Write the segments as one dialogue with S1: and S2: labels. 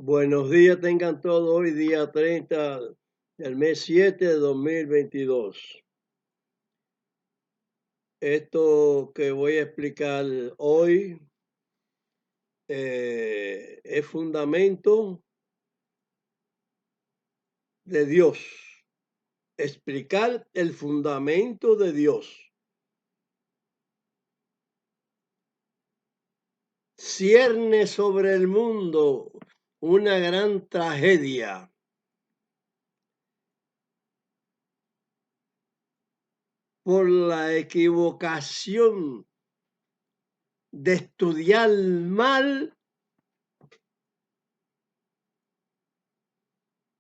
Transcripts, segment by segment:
S1: Buenos días, tengan todos hoy, día 30 del mes 7 de 2022. Esto que voy a explicar hoy es fundamento de Dios. Explicar el fundamento de Dios. Cierne sobre el mundo una gran tragedia. Por la equivocación de estudiar mal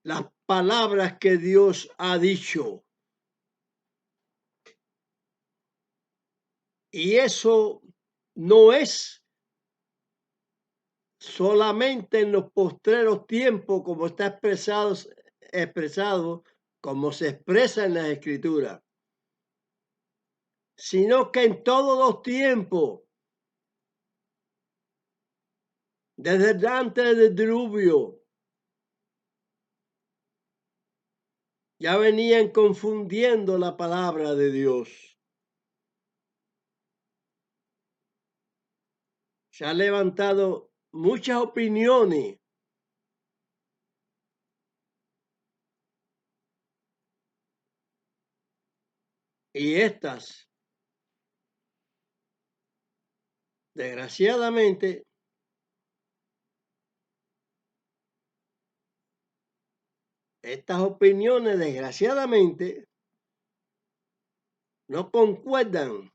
S1: las palabras que Dios ha dicho. Y eso no es solamente en los postreros tiempos, como está expresado, como se expresa en las Escrituras, sino que en todos los tiempos, desde antes del diluvio, ya venían confundiendo la palabra de Dios. Se han levantado muchas opiniones y estas, desgraciadamente, no concuerdan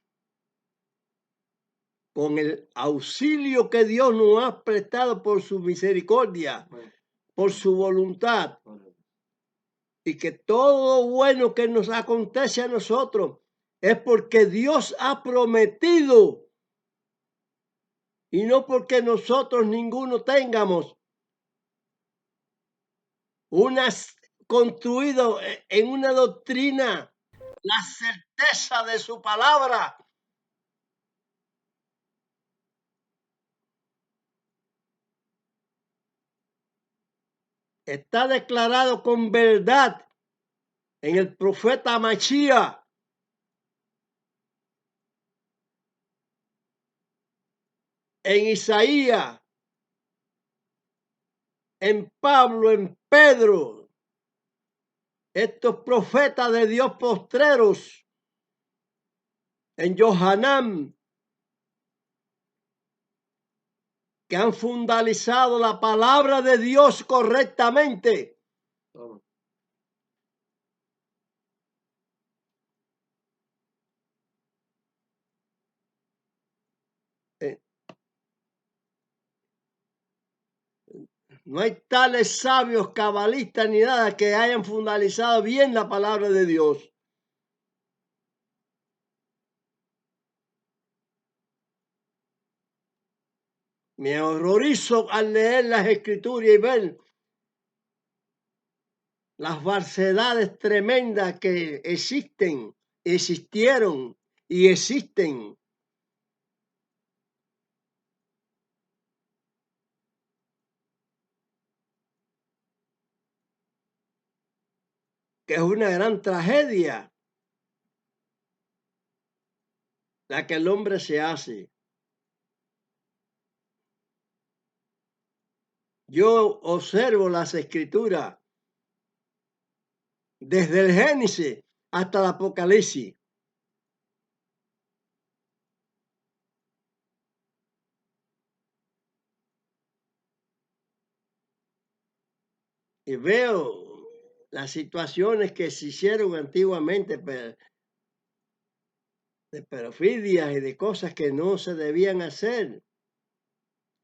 S1: con el auxilio que Dios nos ha prestado por su misericordia, por su voluntad, y que todo bueno que nos acontece a nosotros es porque Dios ha prometido y no porque nosotros ninguno tengamos construido en una doctrina la certeza de su palabra. Está declarado con verdad en el profeta Machía, en Isaías, en Pablo, en Pedro, estos profetas de Dios postreros, en Johanán, que han fundamentado la palabra de Dios correctamente. No hay tales sabios cabalistas ni nada que hayan fundamentado bien la palabra de Dios. Me horrorizo al leer las escrituras y ver las falsedades tremendas que existieron y existen. Que es una gran tragedia la que el hombre se hace. Yo observo las escrituras desde el Génesis hasta el Apocalipsis. Y veo las situaciones que se hicieron antiguamente de perfidias y de cosas que no se debían hacer.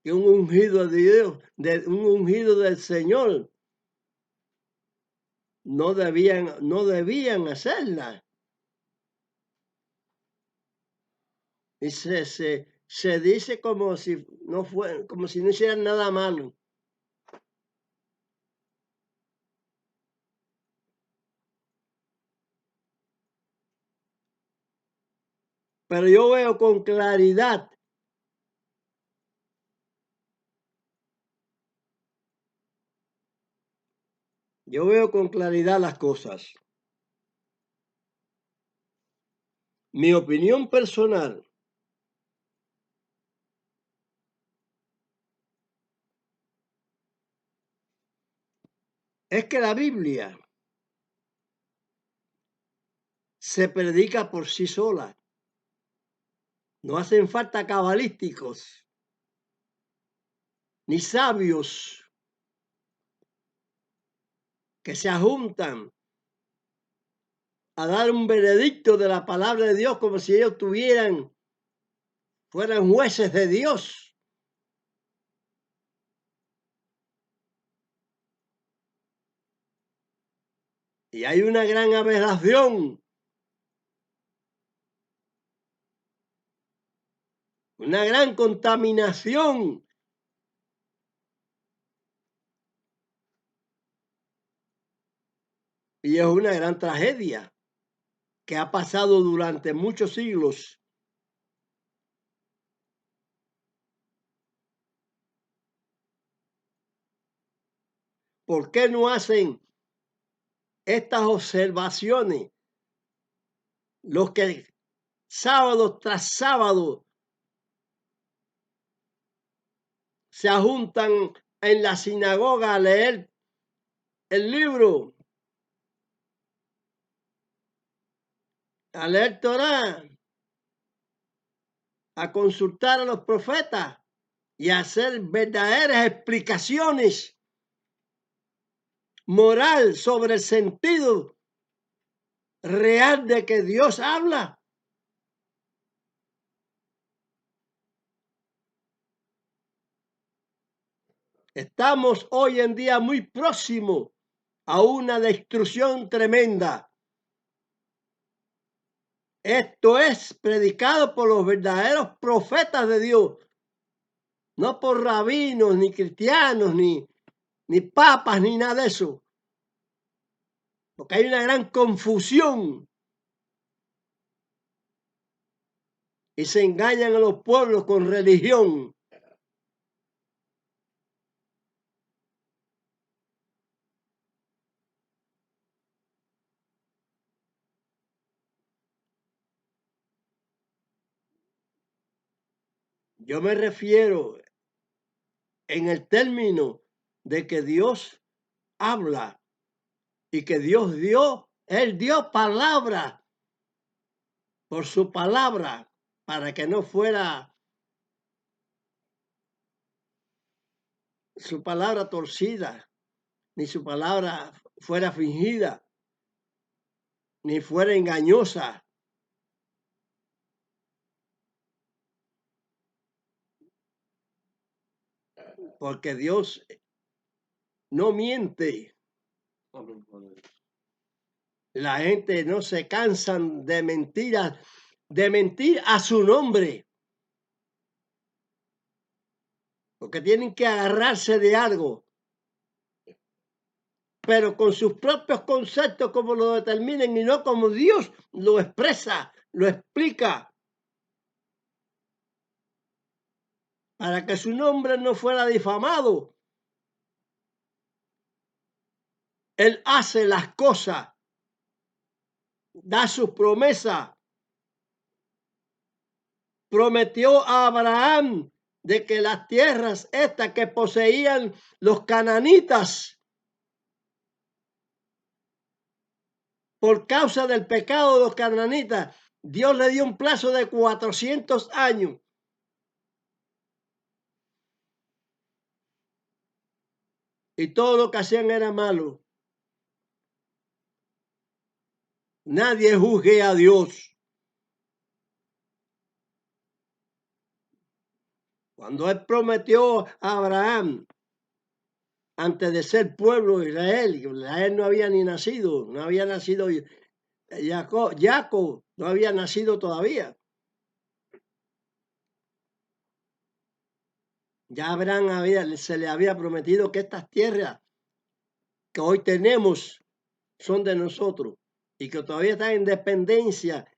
S1: Que un ungido de Dios, un ungido del Señor, no debían hacerla. Y se dice como si como si no hicieran nada malo. Pero yo veo con claridad Yo veo con claridad las cosas. Mi opinión personal es que la Biblia se predica por sí sola. No hacen falta cabalísticos ni sabios que se juntan a dar un veredicto de la palabra de Dios como si ellos fueran jueces de Dios. Y hay una gran aberración, una gran contaminación. Y es una gran tragedia que ha pasado durante muchos siglos. ¿Por qué no hacen estas observaciones los que sábado tras sábado se juntan en la sinagoga a leer el libro, a leer Torá, a consultar a los profetas y a hacer verdaderas explicaciones moral sobre el sentido real de que Dios habla? Estamos hoy en día muy próximos a una destrucción tremenda. Esto es predicado por los verdaderos profetas de Dios, no por rabinos, ni cristianos, ni papas, ni nada de eso. Porque hay una gran confusión y se engañan a los pueblos con religión. Yo me refiero en el término de que Dios habla y que Él dio palabra por su palabra para que no fuera su palabra torcida, ni su palabra fuera fingida, ni fuera engañosa. Porque Dios no miente. La gente no se cansan de mentiras, de mentir a su nombre. Porque tienen que agarrarse de algo. Pero con sus propios conceptos como lo determinen y no como Dios lo expresa, lo explica. Para que su nombre no fuera difamado. Él hace las cosas, da sus promesas. Prometió a Abraham de que las tierras estas que poseían los cananitas por causa del pecado de los cananitas, Dios le dio un plazo de 400 años. Y todo lo que hacían era malo. Nadie juzgue a Dios. Cuando Él prometió a Abraham, antes de ser pueblo de Israel no había ni nacido, no había nacido Jacob, no había nacido todavía. Ya Abraham se le había prometido que estas tierras que hoy tenemos son de nosotros y que todavía están en dependencia,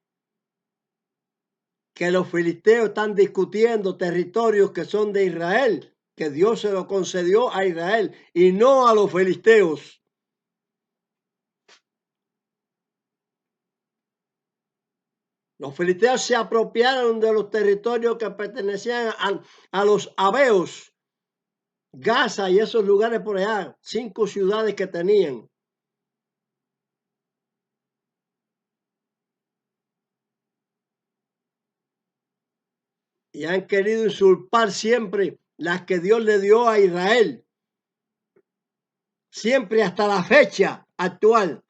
S1: que los filisteos están discutiendo territorios que son de Israel, que Dios se lo concedió a Israel y no a los filisteos. Los filisteos se apropiaron de los territorios que pertenecían a los Abeos, Gaza y esos lugares por allá, 5 ciudades que tenían. Y han querido usurpar siempre las que Dios le dio a Israel. Siempre hasta la fecha actual.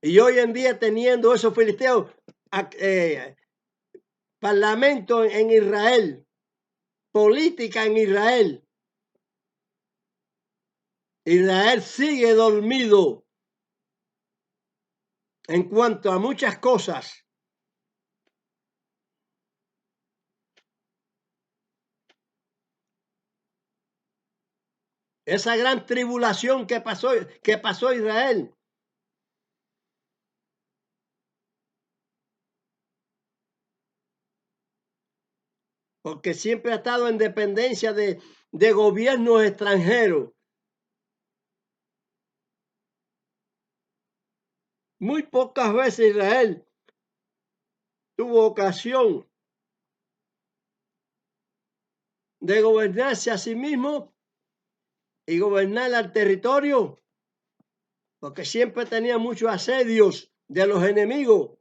S1: Y hoy en día teniendo esos filisteos parlamento en Israel, política en Israel. Israel sigue dormido en cuanto a muchas cosas. Esa gran tribulación que pasó Israel. Porque siempre ha estado en dependencia de gobiernos extranjeros. Muy pocas veces Israel tuvo ocasión de gobernarse a sí mismo y gobernar al territorio, porque siempre tenía muchos asedios de los enemigos.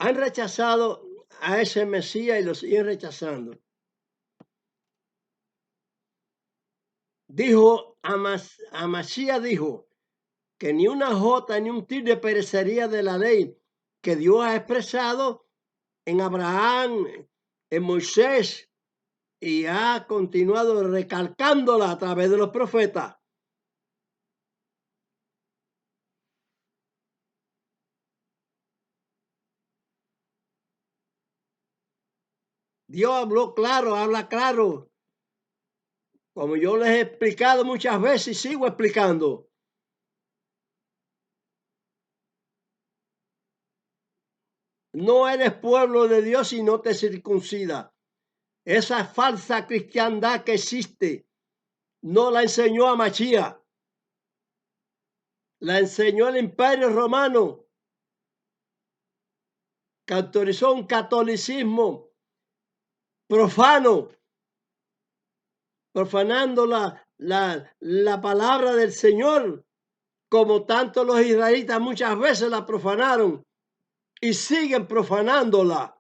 S1: Han rechazado a ese Mesías y lo siguen rechazando. Dijo, Amasías dijo que ni una jota ni un tilde perecería de la ley que Dios ha expresado en Abraham, en Moisés, y ha continuado recalcándola a través de los profetas. Dios habló claro, habla claro, como yo les he explicado muchas veces y sigo explicando. No eres pueblo de Dios si no te circuncida. Esa falsa cristiandad que existe no la enseñó Amachía, la enseñó el Imperio Romano, que autorizó un catolicismo profano, profanando la palabra del Señor, como tanto los israelitas muchas veces la profanaron y siguen profanándola.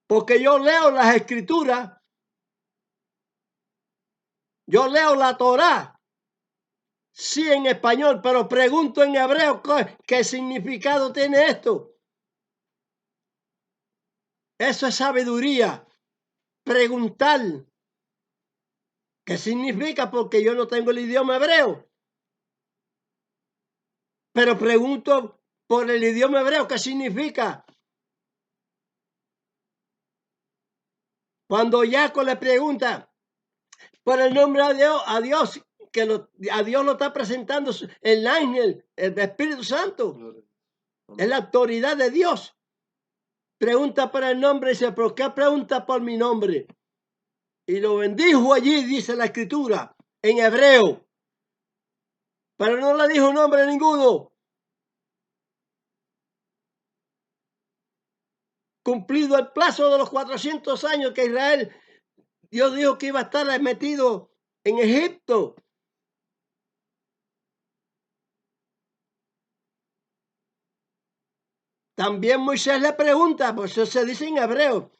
S1: Porque yo leo las escrituras, yo leo la Torá, sí en español, pero pregunto en hebreo qué significado tiene esto. Eso es sabiduría. Preguntar qué significa, porque yo no tengo el idioma hebreo. Pero pregunto por el idioma hebreo qué significa. Cuando Jacob le pregunta por el nombre a Dios, que a Dios lo está presentando el ángel, el Espíritu Santo, es la autoridad de Dios. Pregunta por el nombre y dice, ¿por qué pregunta por mi nombre? Y lo bendijo allí, dice la escritura, en hebreo. Pero no le dijo nombre ninguno. Cumplido el plazo de los 400 años que Israel, Dios dijo que iba a estar metido en Egipto. También Moisés le pregunta, pues eso se dice en hebreo,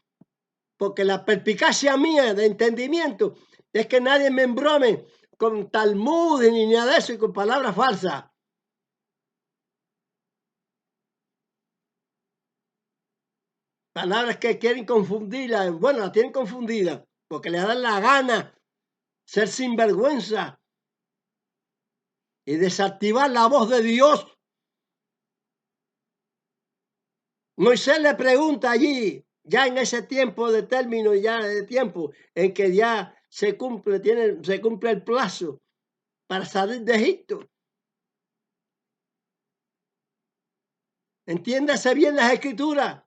S1: porque la perspicacia mía de entendimiento es que nadie me embrome con Talmud ni nada de eso y con palabras falsas. Palabras que quieren confundirla, bueno, la tienen confundida, porque le dan la gana ser sinvergüenza y desactivar la voz de Dios. Moisés le pregunta allí Ya en ese tiempo de término, ya de tiempo en que ya se cumple el plazo para salir de Egipto. Entiéndase bien las escrituras.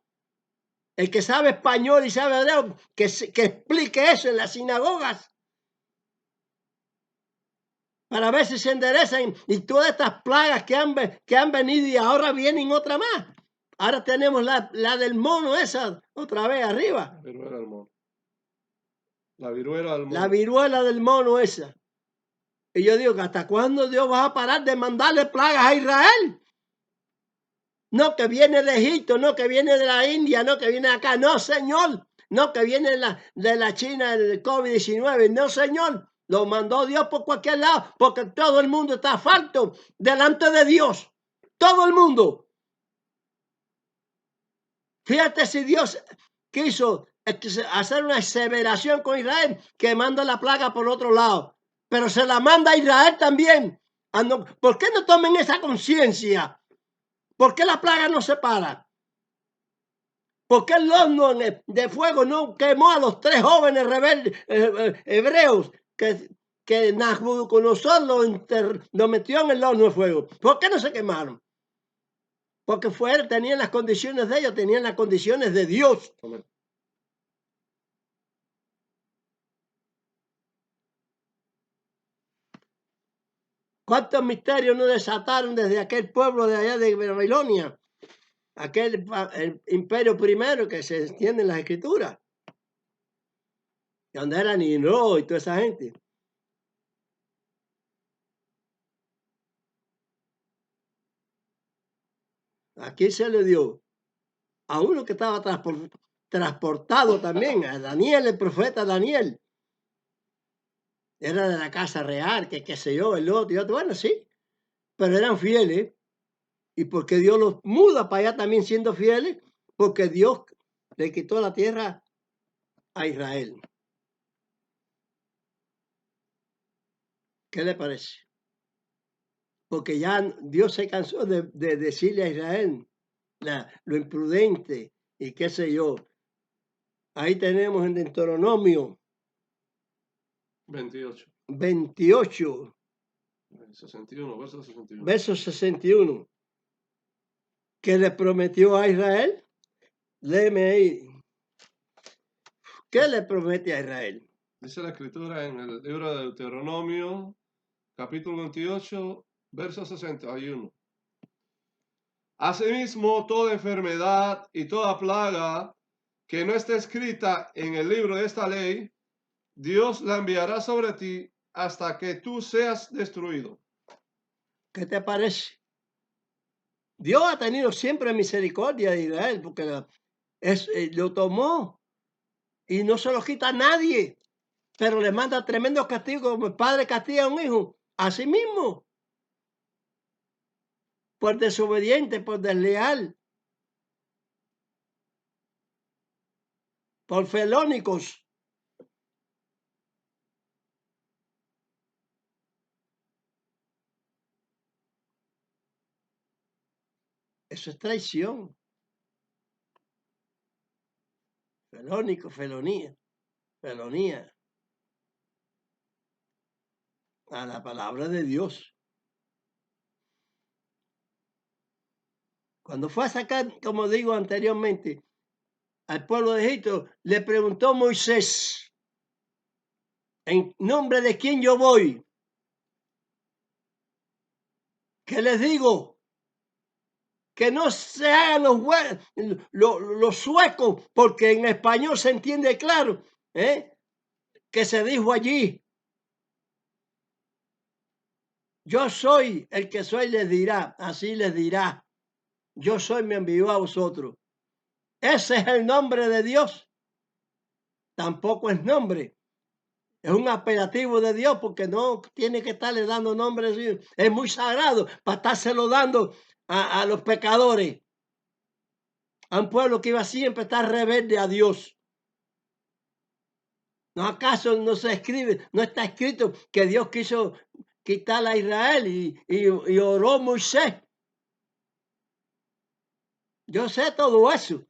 S1: El que sabe español y sabe hebreo, que explique eso en las sinagogas. Para ver si se enderezan y todas estas plagas que han venido y ahora vienen otra más. Ahora tenemos la del mono esa otra vez arriba.
S2: La viruela del mono. La viruela del mono.
S1: La viruela del mono esa. Y yo digo, ¿hasta cuándo Dios va a parar de mandarle plagas a Israel? No que viene de Egipto, no que viene de la India, no que viene de acá. No, señor. No que viene de la China el COVID-19. No, señor. Lo mandó Dios por cualquier lado porque todo el mundo está falto delante de Dios. Todo el mundo. Fíjate si Dios quiso hacer una aseveración con Israel que manda la plaga por otro lado. Pero se la manda a Israel también. ¿Por qué no tomen esa conciencia? ¿Por qué la plaga no se para? ¿Por qué el horno de fuego no quemó a los 3 jóvenes rebeldes hebreos que Nabucodonosor lo metió en el horno de fuego? ¿Por qué no se quemaron? Porque tenían las condiciones de ellos, tenían las condiciones de Dios. ¿Cuántos misterios no desataron desde aquel pueblo de allá de Babilonia? El imperio primero que se extiende en las escrituras. Donde era Nimrod y toda esa gente. Aquí se le dio a uno que estaba transportado también, a Daniel, el profeta Daniel. Era de la casa real, que qué sé yo, el otro y otro. Bueno, sí, pero eran fieles. ¿Y porque Dios los muda para allá también siendo fieles? Porque Dios le quitó la tierra a Israel. ¿Qué le parece? Porque ya Dios se cansó de decirle a Israel lo imprudente y qué sé yo. Ahí tenemos en Deuteronomio
S2: 28.
S1: 28.
S2: 61, verso 61.
S1: Verso 61. ¿Qué le prometió a Israel? Léeme ahí. ¿Qué le promete a Israel?
S2: Dice la escritura en el libro de Deuteronomio, capítulo 28, verso 61. Asimismo, toda enfermedad y toda plaga que no esté escrita en el libro de esta ley, Dios la enviará sobre ti hasta que tú seas destruido.
S1: ¿Qué te parece? Dios ha tenido siempre misericordia de Israel porque lo tomó y no se lo quita a nadie, pero le manda tremendo castigo como el padre castiga a un hijo. Así mismo, por desobediente, por desleal, por felónicos. Eso es traición. Felónico, felonía. A la palabra de Dios. Cuando fue a sacar, como digo anteriormente, al pueblo de Egipto, le preguntó Moisés, ¿en nombre de quién yo voy? ¿Qué les digo? Que no se hagan los suecos, porque en español se entiende claro, que se dijo allí. Yo soy el que soy, les dirá, así les dirá. Yo soy, me envió a vosotros. Ese es el nombre de Dios. Tampoco es nombre. Es un apelativo de Dios porque no tiene que estarle dando nombres. Es muy sagrado para estárselo dando a los pecadores. A un pueblo que iba siempre a estar rebelde a Dios. ¿No acaso no se escribe, no está escrito que Dios quiso quitar a Israel y oró Moisés? Yo sé todo eso.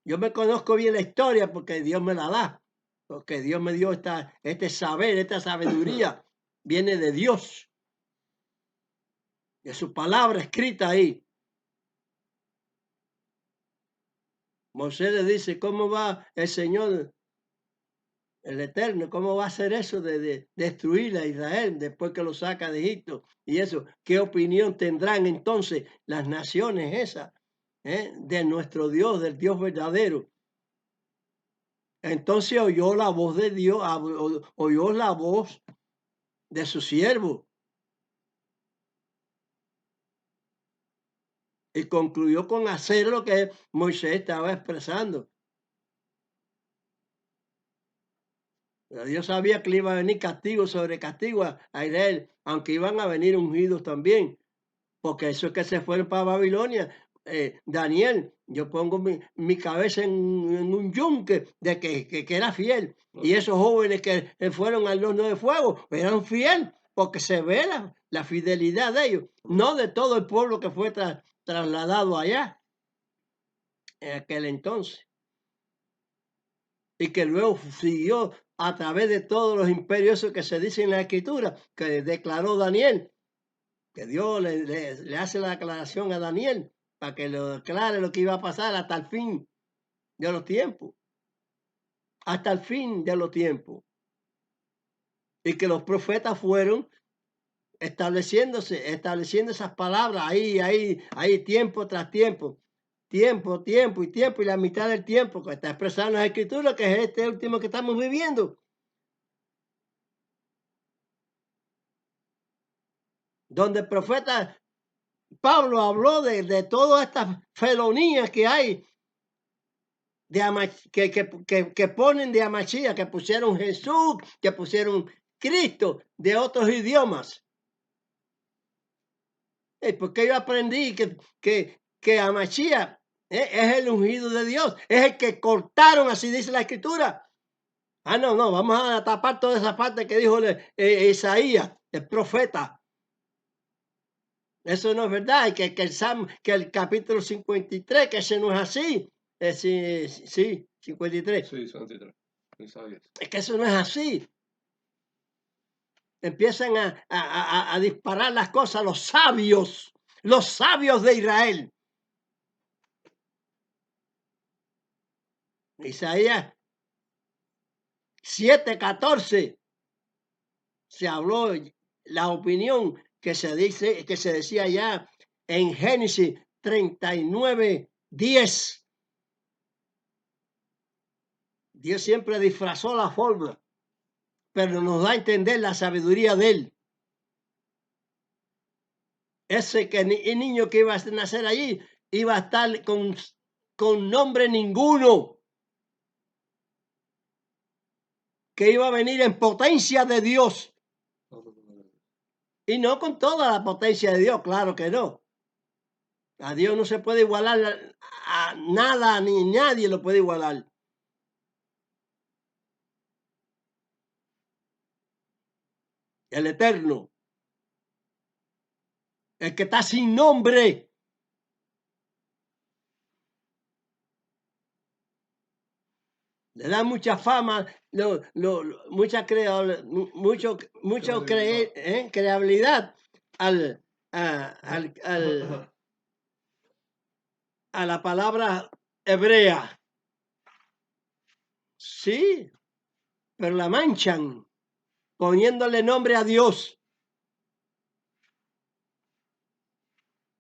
S1: Yo me conozco bien la historia porque Dios me la da. Porque Dios me dio este saber, esta sabiduría. Viene de Dios. De su palabra escrita ahí. Moisés le dice, ¿cómo va el Señor, el Eterno? ¿Cómo va a hacer eso de destruir a Israel después que lo saca de Egipto? Y eso, ¿qué opinión tendrán entonces las naciones esas de nuestro Dios, del Dios verdadero? Entonces oyó la voz de Dios, oyó la voz de su siervo. Y concluyó con hacer lo que Moisés estaba expresando. Pero Dios sabía que le iba a venir castigo sobre castigo a Israel, aunque iban a venir ungidos también, porque eso es que se fueron para Babilonia. Daniel, yo pongo mi cabeza en un yunque de que era fiel. Y esos jóvenes que fueron al horno de fuego eran fieles, porque se ve la fidelidad de ellos, no de todo el pueblo que fue trasladado allá en aquel entonces. Y que luego siguió a través de todos los imperios, eso que se dice en la Escritura, que declaró Daniel, que Dios le hace la declaración a Daniel para que lo declare lo que iba a pasar hasta el fin de los tiempos. Hasta el fin de los tiempos. Y que los profetas fueron estableciendo esas palabras ahí, tiempo tras tiempo. Tiempo, y la mitad del tiempo que está expresado en las Escrituras, que es este último que estamos viviendo. Donde el profeta Pablo habló de todas estas felonías que hay, que ponen de Amachía, que pusieron Jesús, que pusieron Cristo de otros idiomas. Porque yo aprendí que Amachía es el ungido de Dios, es el que cortaron, así dice la Escritura. No, vamos a tapar toda esa parte que dijo Isaías, el profeta. Eso no es verdad, que el capítulo 53, que ese no es así. Sí, 53.
S2: Sí, 53.
S1: Es que eso no es así. Empiezan a disparar las cosas los sabios de Israel. Isaías 7:14 se habló la opinión que se decía ya en Génesis 39:10. Dios siempre disfrazó la forma, pero nos da a entender la sabiduría de él. Ese el niño que iba a nacer allí iba a estar con nombre ninguno, que iba a venir en potencia de Dios. Y no con toda la potencia de Dios, claro que no. A Dios no se puede igualar a nada, ni nadie lo puede igualar. El Eterno, el que está sin nombre. Le da mucha fama, mucha creabilidad a la palabra hebrea. Sí, pero la manchan poniéndole nombre a Dios.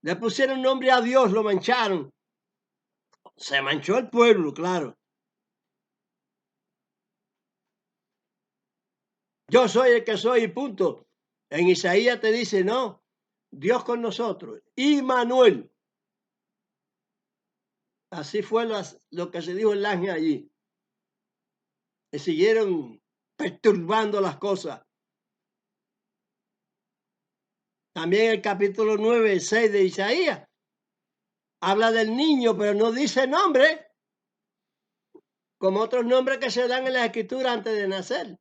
S1: Le pusieron nombre a Dios, lo mancharon. Se manchó el pueblo, claro. Yo soy el que soy y punto. En Isaías te dice, no, Dios con nosotros. Immanuel. Así fue lo que se dijo el ángel allí. Y siguieron perturbando las cosas. También el capítulo 9, 6 de Isaías habla del niño, pero no dice nombre, como otros nombres que se dan en la Escritura antes de nacer.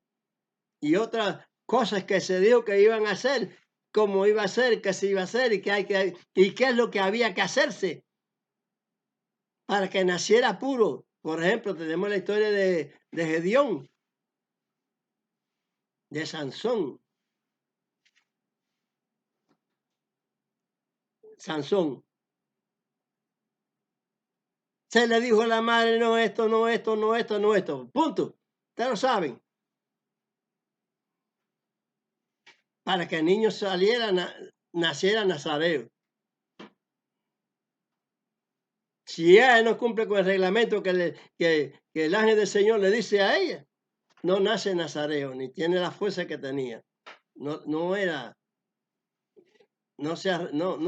S1: Y otras cosas que se dijo que iban a hacer, cómo iba a ser, qué se iba a hacer y qué es lo que había que hacerse para que naciera puro, Por ejemplo, tenemos la historia de Gedeón, de Sansón. Sansón. Se le dijo a la madre, no esto, no esto, no esto, no esto. Punto. Ustedes lo saben. Para que el niño naciera nazareo. Si ella no cumple con el reglamento que el ángel del Señor le dice a ella, no nace nazareo, ni tiene la fuerza que tenía. No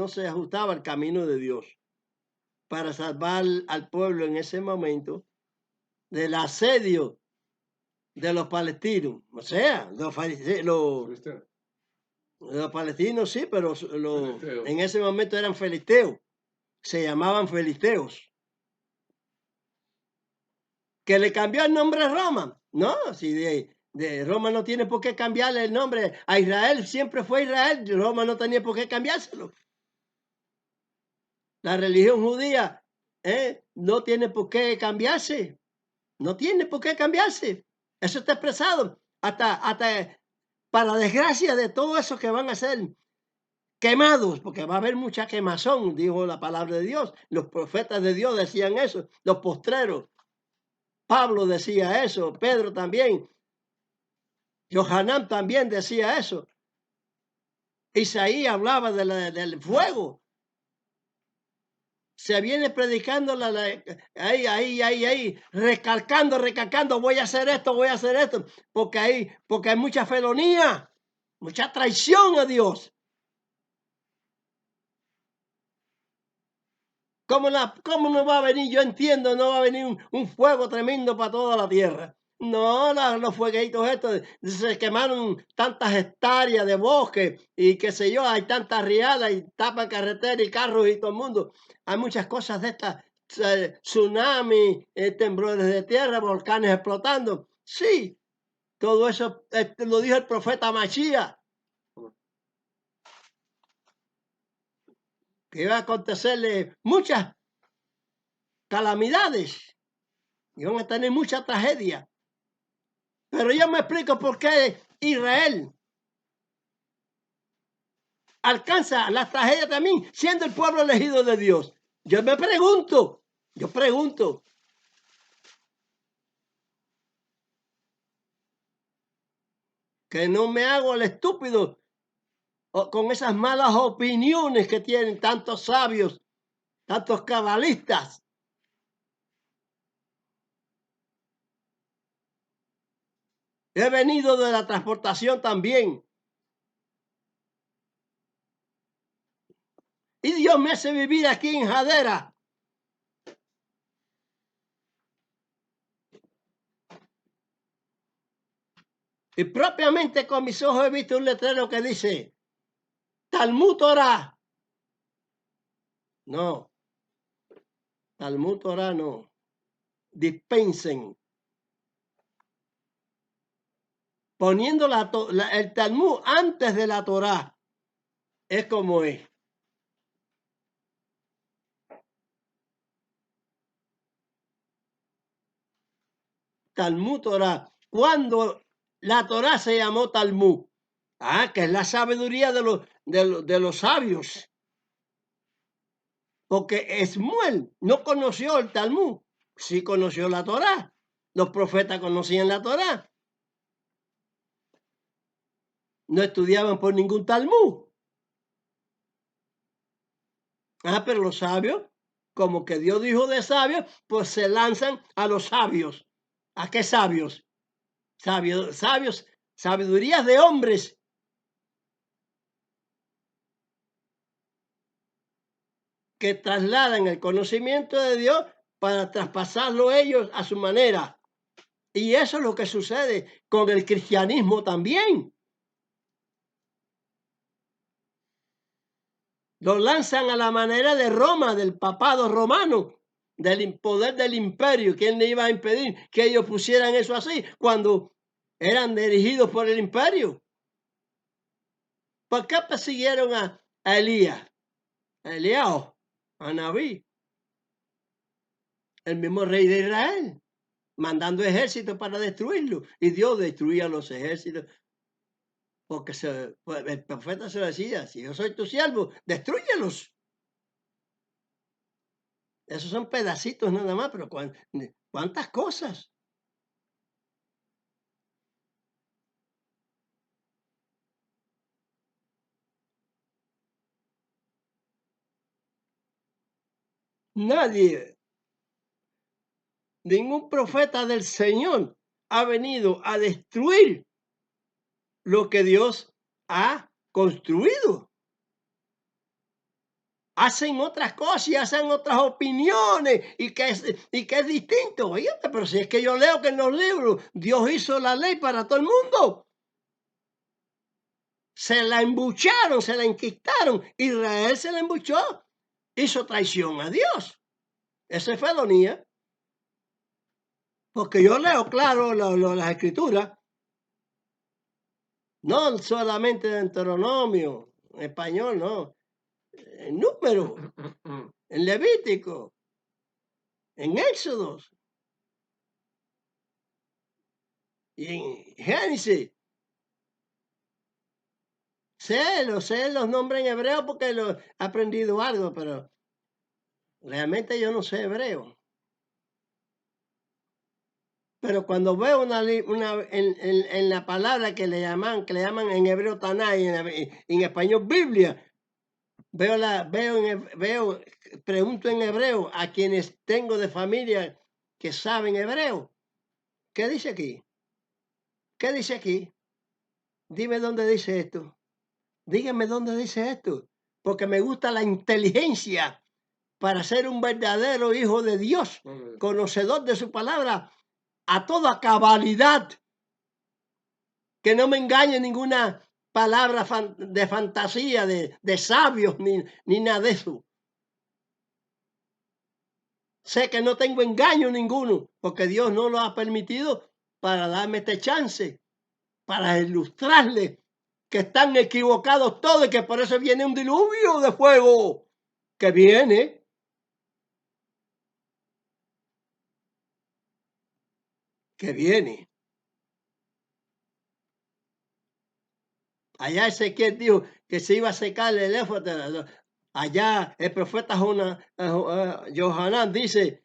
S1: se ajustaba al camino de Dios para salvar al pueblo en ese momento del asedio de los palestinos. O sea, los palestinos sí, pero en ese momento eran filisteos. Se llamaban filisteos. ¿Que le cambió el nombre a Roma? No, si de Roma no tiene por qué cambiarle el nombre. A Israel siempre fue Israel. Roma no tenía por qué cambiárselo. La religión judía no tiene por qué cambiarse. No tiene por qué cambiarse. Eso está expresado. Hasta para desgracia de todos esos que van a ser quemados, porque va a haber mucha quemazón, dijo la palabra de Dios. Los profetas de Dios decían eso, los postreros. Pablo decía eso, Pedro también. Johanán también decía eso. Isaías hablaba del fuego. Se viene predicando ahí, recalcando, voy a hacer esto, porque hay mucha felonía, mucha traición a Dios. ¿Cómo no va a venir? Yo entiendo, no va a venir un fuego tremendo para toda la tierra. No, los fueguitos estos, se quemaron tantas hectáreas de bosque y qué sé yo, hay tantas riadas y tapan carretera y carros y todo el mundo. Hay muchas cosas de estas, tsunami, temblores de tierra, volcanes explotando. Sí, todo eso lo dijo el profeta Machía. Que iba a acontecerle muchas calamidades y van a tener mucha tragedia. Pero yo me explico por qué Israel alcanza la tragedia también, siendo el pueblo elegido de Dios. Yo pregunto. Que no me hago el estúpido con esas malas opiniones que tienen tantos sabios, tantos cabalistas. He venido de la transportación también. Y Dios me hace vivir aquí en Jadera. Y propiamente con mis ojos he visto un letrero que dice Talmud Torah. No. Talmud Torah no. Dispensen. Poniendo el Talmud antes de la Torah. Es como es. Talmud Torah. Cuando la Torah se llamó Talmud. Que es la sabiduría de los sabios. Porque Esmuel no conoció el Talmud. Sí conoció la Torah. Los profetas conocían la Torah. No estudiaban por ningún Talmud. Pero los sabios, como que Dios dijo de sabios, pues se lanzan a los sabios. ¿A qué sabios? Sabios, sabidurías de hombres. Que trasladan el conocimiento de Dios para traspasarlo ellos a su manera. Y eso es lo que sucede con el cristianismo también. Lo lanzan a la manera de Roma, del papado romano, del poder del imperio. ¿Quién le iba a impedir que ellos pusieran eso así cuando eran dirigidos por el imperio? ¿Por qué persiguieron a Elías? A Eliao, a Nabí. el mismo rey de Israel, mandando ejércitos para destruirlo. Y Dios destruía los ejércitos. Porque el profeta se lo decía, si yo soy tu siervo, destrúyelos. Esos son pedacitos nada más, pero ¿cuántas cosas? Nadie, ningún profeta del Señor ha venido a destruir lo que Dios ha construido. Hacen otras cosas y hacen otras opiniones y que es distinto. Oye, pero si es que yo leo que en los libros Dios hizo la ley para todo el mundo. Se la embucharon, se la enquistaron. Israel se la embuchó. Hizo traición a Dios. Eso es felonía. Porque yo leo claro las escrituras. No solamente en Deuteronomio, en español, no. En Número, en Levítico, en Éxodos y en Génesis. Sé los nombres en hebreo porque lo he aprendido algo, pero realmente yo no sé hebreo. Pero cuando veo en la palabra que le llaman en hebreo Taná y en español Biblia, pregunto en hebreo a quienes tengo de familia que saben hebreo. ¿Qué dice aquí? ¿Qué dice aquí? Dime dónde dice esto. Dígame dónde dice esto. Porque me gusta la inteligencia para ser un verdadero hijo de Dios, conocedor de su palabra a toda cabalidad. Que no me engañe ninguna palabra de fantasía, de sabios, ni nada de eso. Sé que no tengo engaño ninguno, porque Dios no lo ha permitido para darme este chance, para ilustrarles que están equivocados todos y que por eso viene un diluvio de fuego que viene. Que viene. Allá Ezequiel dijo que se iba a secar el éfode. Allá el profeta Johanán dice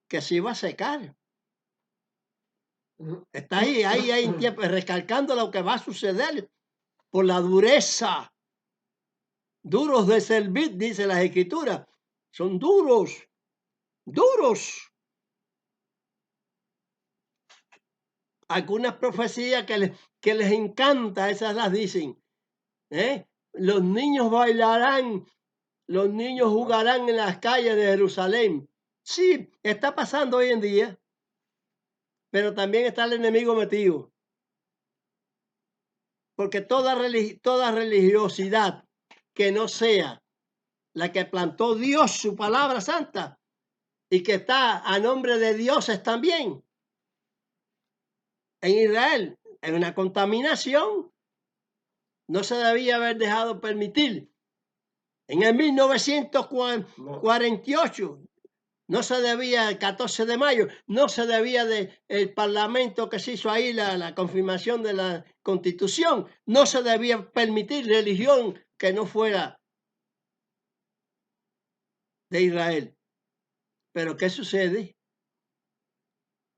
S1: que se iba a secar. Está ahí en tiempo, recalcando lo que va a suceder por la dureza. Duros de servir, dice las escrituras. Son duros, duros. Algunas profecías que les encanta, esas las dicen. Los niños bailarán, los niños jugarán en las calles de Jerusalén. Sí, está pasando hoy en día, pero también está el enemigo metido. Porque toda religiosidad que no sea la que plantó Dios, su palabra santa, y que está a nombre de dioses también, en Israel, en una contaminación, no se debía haber dejado permitir. En el 1948, no se debía, el 14 de mayo, no se debía el parlamento que se hizo ahí, la confirmación de la constitución, no se debía permitir religión que no fuera de Israel. Pero ¿qué sucede?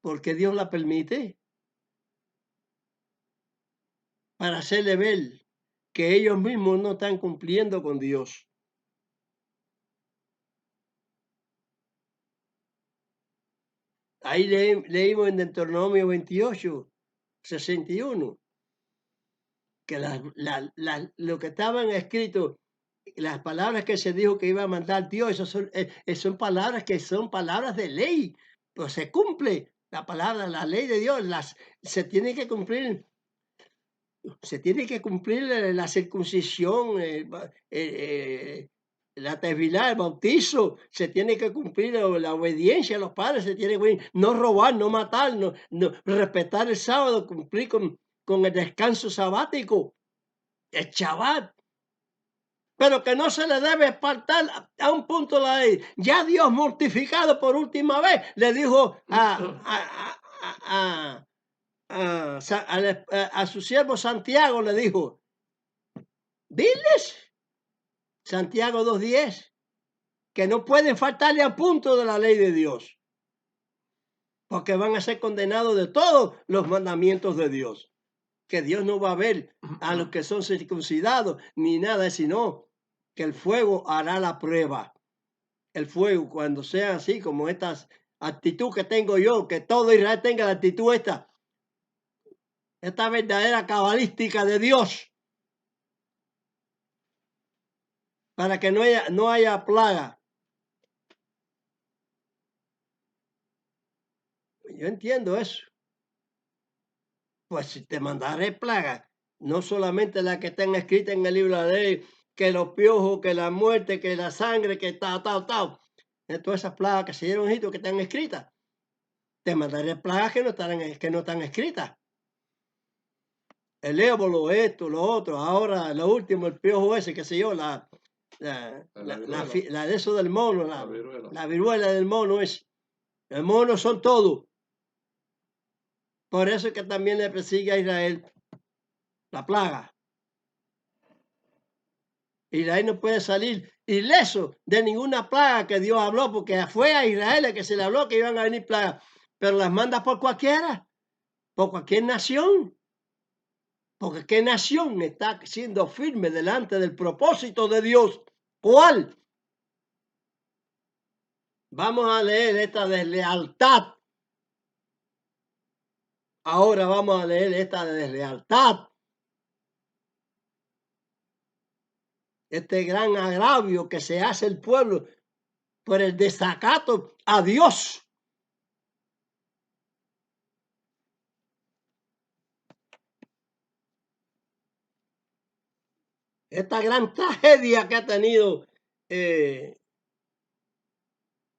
S1: ¿Por qué Dios la permite? Para hacerle ver que ellos mismos no están cumpliendo con Dios. Ahí leímos en Deuteronomio 28, 61, que lo que estaban escritos, las palabras que se dijo que iba a mandar Dios, son palabras que son palabras de ley, pues se cumple la palabra, la ley de Dios, se tiene que cumplir. Se tiene que cumplir la circuncisión, la tevilá, el bautizo, se tiene que cumplir la obediencia a los padres, se tiene que cumplir, no robar, no matar, no respetar el sábado, cumplir con el descanso sabático, el Shabbat. pero que no se le debe faltar a un punto la ley. Ya Dios, mortificado por última vez, le dijo a su siervo Santiago, le dijo, diles, Santiago 2:10, que no pueden faltarle a punto de la ley de Dios, porque van a ser condenados de todos los mandamientos de Dios. Que Dios no va a ver a los que son circuncidados ni nada, sino que el fuego hará la prueba. El fuego, cuando sea así como esta actitud que tengo yo, que todo Israel tenga la actitud esta verdadera cabalística de Dios, para que no haya plaga. Yo entiendo eso. Pues si te mandaré plagas, no solamente las que están escritas en el libro de la ley, que los piojos, que la muerte, que la sangre, que tal. Todas esas plagas que se dieron en Egipto que están escritas. Te mandaré plagas que no están escritas. El ébola, esto, lo otro, ahora lo último, el piojo ese, qué sé yo, la de eso del mono, la viruela del mono es. El mono son todos. Por eso es que también le persigue a Israel la plaga. Israel no puede salir ileso de ninguna plaga que Dios habló, porque fue a Israel el que se le habló que iban a venir plagas, pero las manda por cualquiera, por cualquier nación. Porque qué nación está siendo firme delante del propósito de Dios. ¿Cuál? Vamos a leer esta deslealtad. Ahora vamos a leer esta deslealtad. Este gran agravio que se hace el pueblo por el desacato a Dios. Esta gran tragedia que ha tenido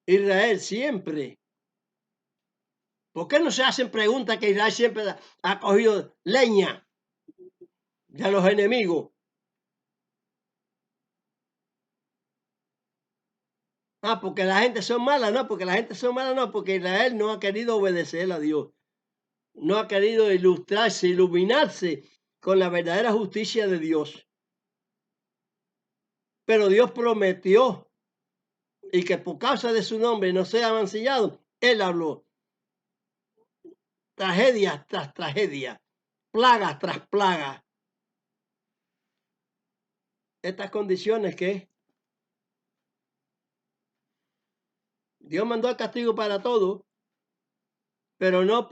S1: Israel siempre. ¿Por qué no se hacen preguntas que Israel siempre ha cogido leña de los enemigos? Porque la gente son malas, no, porque la gente son malas, no, porque Israel no ha querido obedecer a Dios. No ha querido ilustrarse, iluminarse con la verdadera justicia de Dios. Pero Dios prometió, y que por causa de su nombre no sea mancillado, Él habló. Tragedia tras tragedia, plaga tras plaga. Estas condiciones que Dios mandó el castigo para todos, pero no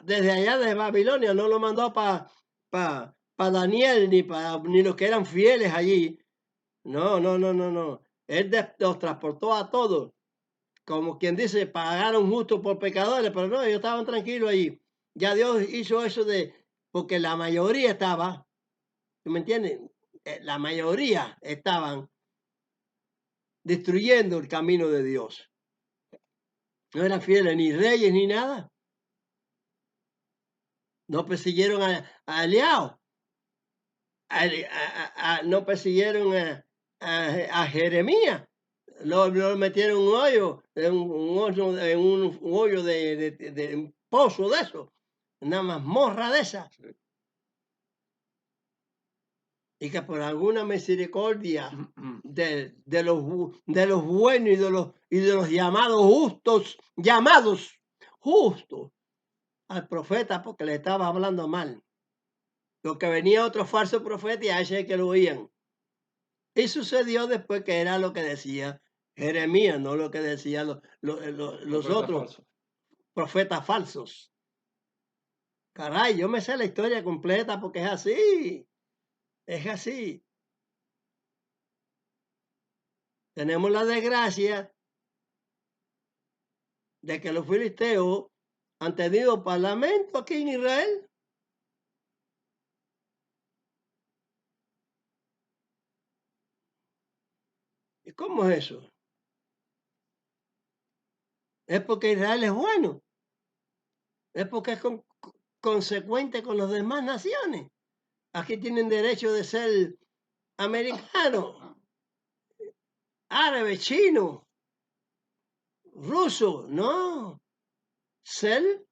S1: desde allá de Babilonia, no lo mandó para Daniel ni los que eran fieles allí. No. Él los transportó a todos. Como quien dice, pagaron justo por pecadores, pero no, ellos estaban tranquilos allí. Ya Dios hizo eso porque la mayoría estaba, ¿tú me entiendes? La mayoría estaban destruyendo el camino de Dios. No eran fieles ni reyes ni nada. No persiguieron a Eliao. No persiguieron a Jeremías. Lo metieron en un hoyo, en un hoyo de un pozo de eso, una mazmorra de esa. Y que por alguna misericordia de los buenos y de los llamados justos al profeta, porque le estaba hablando mal. Lo que venía otro falso profeta y a ese que lo oían. Y sucedió después que era lo que decía Jeremías, no lo que decían los otros profetas falsos. Caray, yo me sé la historia completa porque es así. Es así. Tenemos la desgracia de que los filisteos han tenido parlamento aquí en Israel. ¿Y cómo es eso? Es porque Israel es bueno. Es porque es consecuente con las demás naciones. Aquí tienen derecho de ser americanos. árabe, chino, ruso, no. Ser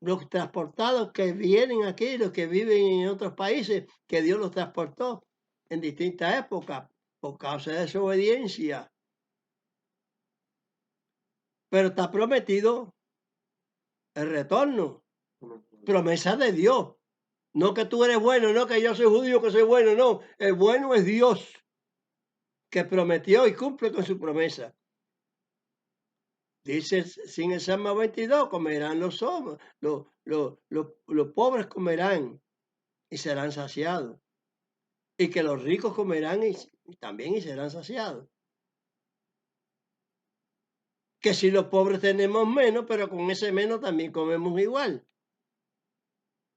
S1: los transportados que vienen aquí, los que viven en otros países, que Dios los transportó en distintas épocas por causa de su obediencia. Pero está prometido el retorno, promesa de Dios. No que tú eres bueno, no que yo soy judío, que soy bueno, no. El bueno es Dios, que prometió y cumple con su promesa. Dice sin el Salmo 22, comerán los pobres comerán y serán saciados. Y que los ricos comerán y también y serán saciados. Que si los pobres tenemos menos, pero con ese menos también comemos igual.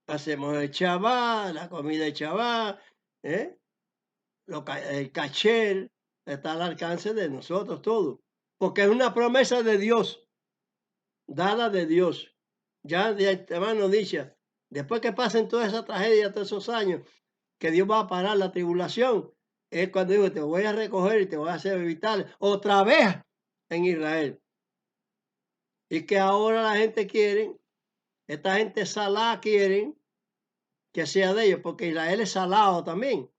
S1: Hacemos el chabá, la comida de chabá, el caché está al alcance de nosotros todos. Porque es una promesa de Dios, dada de Dios. Ya de antemano dice, después que pasen toda esa tragedia, todos esos años, que Dios va a parar la tribulación, es cuando digo, te voy a recoger y te voy a hacer vital otra vez en Israel. Y que ahora la gente quiere, esta gente salada quieren que sea de ellos, porque Israel es salado también.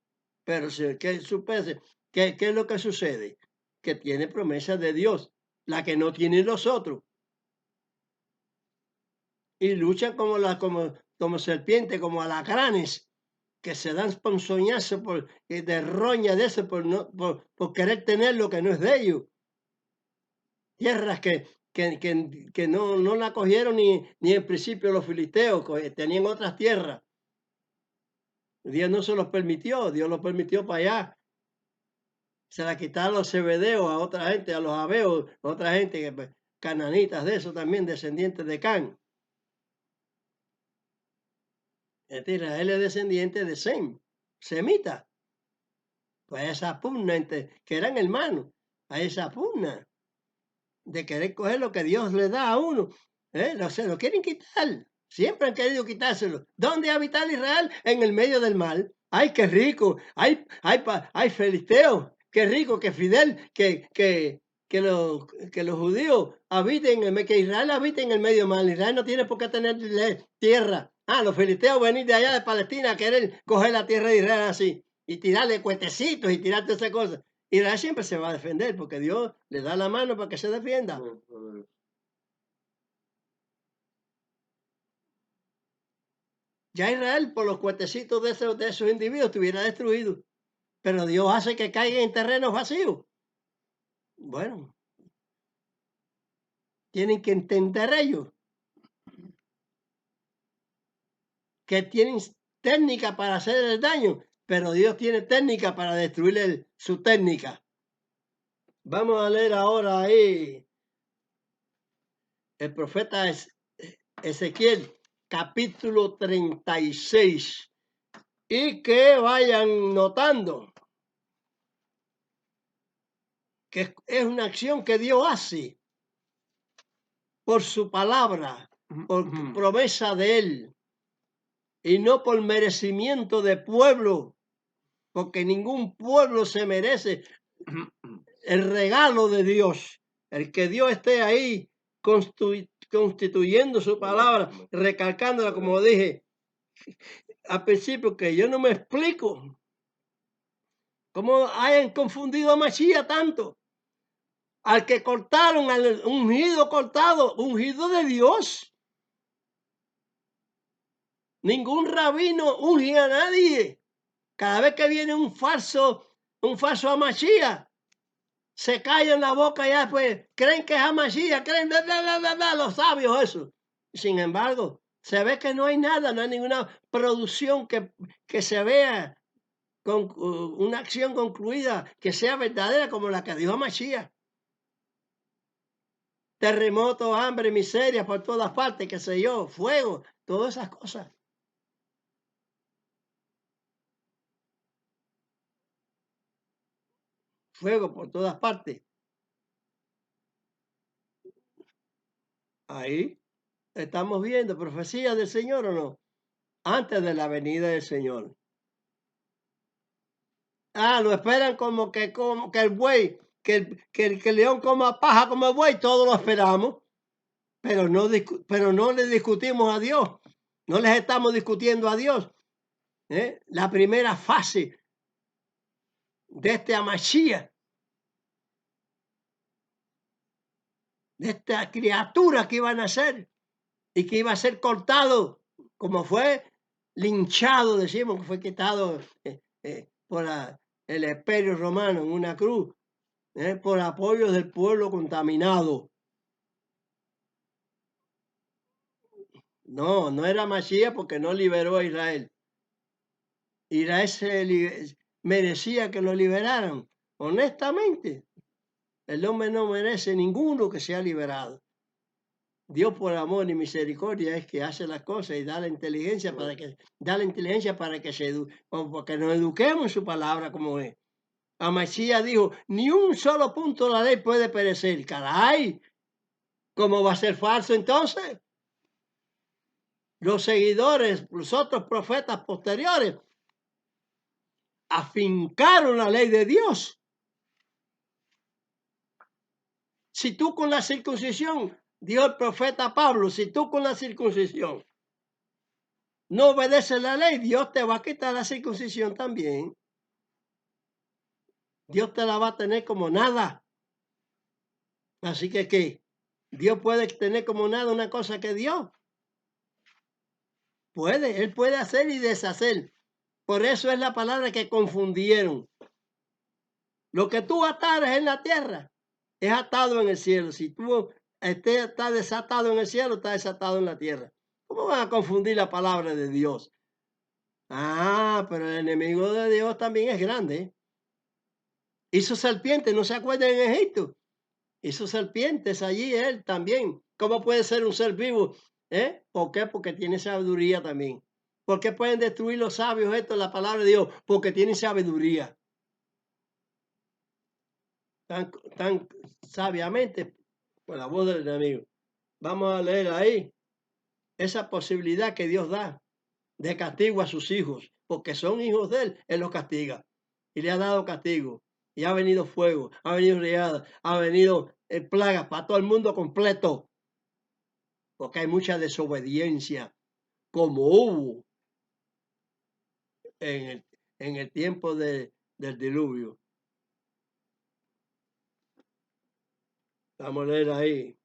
S1: Pero ¿qué es lo que sucede? Que tiene promesa de Dios, la que no tienen los otros. Y luchan como serpientes, como alacranes, que se dan ponzoñazos de roña de eso por querer tener lo que no es de ellos. Tierras que no la cogieron ni en principio los filisteos, tenían otras tierras. Dios no se los permitió, Dios los permitió para allá. Se la quitaron los zebedeos a otra gente, a los abeos, a otra gente, cananitas de eso también, descendientes de Can. Israel es descendiente de Sem, semita. Pues esa pugna que eran hermanos, a esa pugna de querer coger lo que Dios le da a uno. Se lo quieren quitar. Siempre han querido quitárselo. ¿Dónde habita Israel? En el medio del mar. ¡Ay, qué rico! ¡Ay, filisteo! ¡Qué rico! ¡Qué Fidel! Que los judíos habiten, que Israel habite en el medio del mar. Israel no tiene por qué tener tierra. Los filisteos venir de allá de Palestina a querer coger la tierra de Israel así. Y tirarle cuetecitos y tirar todas esas cosas. Israel siempre se va a defender porque Dios le da la mano para que se defienda. Ya Israel, por los cuetecitos de esos individuos, estuviera destruido. Pero Dios hace que caigan en terrenos vacíos. Bueno, tienen que entender ellos que tienen técnica para hacer el daño, pero Dios tiene técnica para destruir su técnica. Vamos a leer ahora ahí el profeta Ezequiel, capítulo 36. Y que vayan notando que es una acción que Dios hace por su palabra, por promesa de Él, y no por merecimiento de pueblo, porque ningún pueblo se merece el regalo de Dios. El que Dios esté ahí constituyendo su palabra, recalcándola, como dije al principio, que yo no me explico cómo hayan confundido a Mashiach tanto. Al que cortaron, al ungido cortado, ungido de Dios. Ningún rabino unge a nadie. Cada vez que viene un falso a Mashiach, se callan la boca y ya pues creen que es a Mashiach, creen los sabios eso. Sin embargo, se ve que no hay nada, no hay ninguna producción que se vea con una acción concluida que sea verdadera como la que dijo Mashiach. Terremotos, hambre, miseria por todas partes, qué sé yo, fuego, todas esas cosas. Fuego por todas partes. Ahí estamos viendo profecía del Señor o no, antes de la venida del Señor. Lo esperan como que el buey, que el león coma paja como el buey, todos lo esperamos, pero no le discutimos a Dios, no les estamos discutiendo a Dios. La primera fase de este Amashía, de esta criatura que iba a nacer y que iba a ser cortado, como fue linchado, decimos que fue quitado por el imperio romano en una cruz, por apoyo del pueblo contaminado. No era Mashiach porque no liberó a Israel. Israel merecía que lo liberaran. Honestamente, el hombre no merece ninguno que sea liberado. Dios por amor y misericordia es que hace las cosas y da la inteligencia para que porque nos eduquemos en su palabra como es. Amasías dijo, ni un solo punto de la ley puede perecer. Caray, ¿cómo va a ser falso entonces? Los seguidores, los otros profetas posteriores, afincaron la ley de Dios. Si tú con la circuncisión, dijo el profeta Pablo, si tú con la circuncisión no obedeces la ley, Dios te va a quitar la circuncisión también. Dios te la va a tener como nada. Así que, ¿qué? Dios puede tener como nada una cosa que Dios puede. Él puede hacer y deshacer. Por eso es la palabra que confundieron. Lo que tú atares en la tierra es atado en el cielo. Si tú estás desatado en el cielo, está desatado en la tierra. ¿Cómo van a confundir la palabra de Dios? Pero el enemigo de Dios también es grande. Hizo serpientes, ¿no se acuerdan en Egipto? Hizo serpientes allí él también. ¿Cómo puede ser un ser vivo? ¿Por qué? Porque tiene sabiduría también. ¿Por qué pueden destruir los sabios esto, la palabra de Dios? Porque tienen sabiduría. Tan sabiamente por la voz del enemigo. Vamos a leer ahí esa posibilidad que Dios da de castigo a sus hijos, porque son hijos de él los castiga. Y le ha dado castigo. Y ha venido fuego, ha venido riada, ha venido plagas para todo el mundo completo. Porque hay mucha desobediencia, como hubo en el tiempo del diluvio. Vamos a leer ahí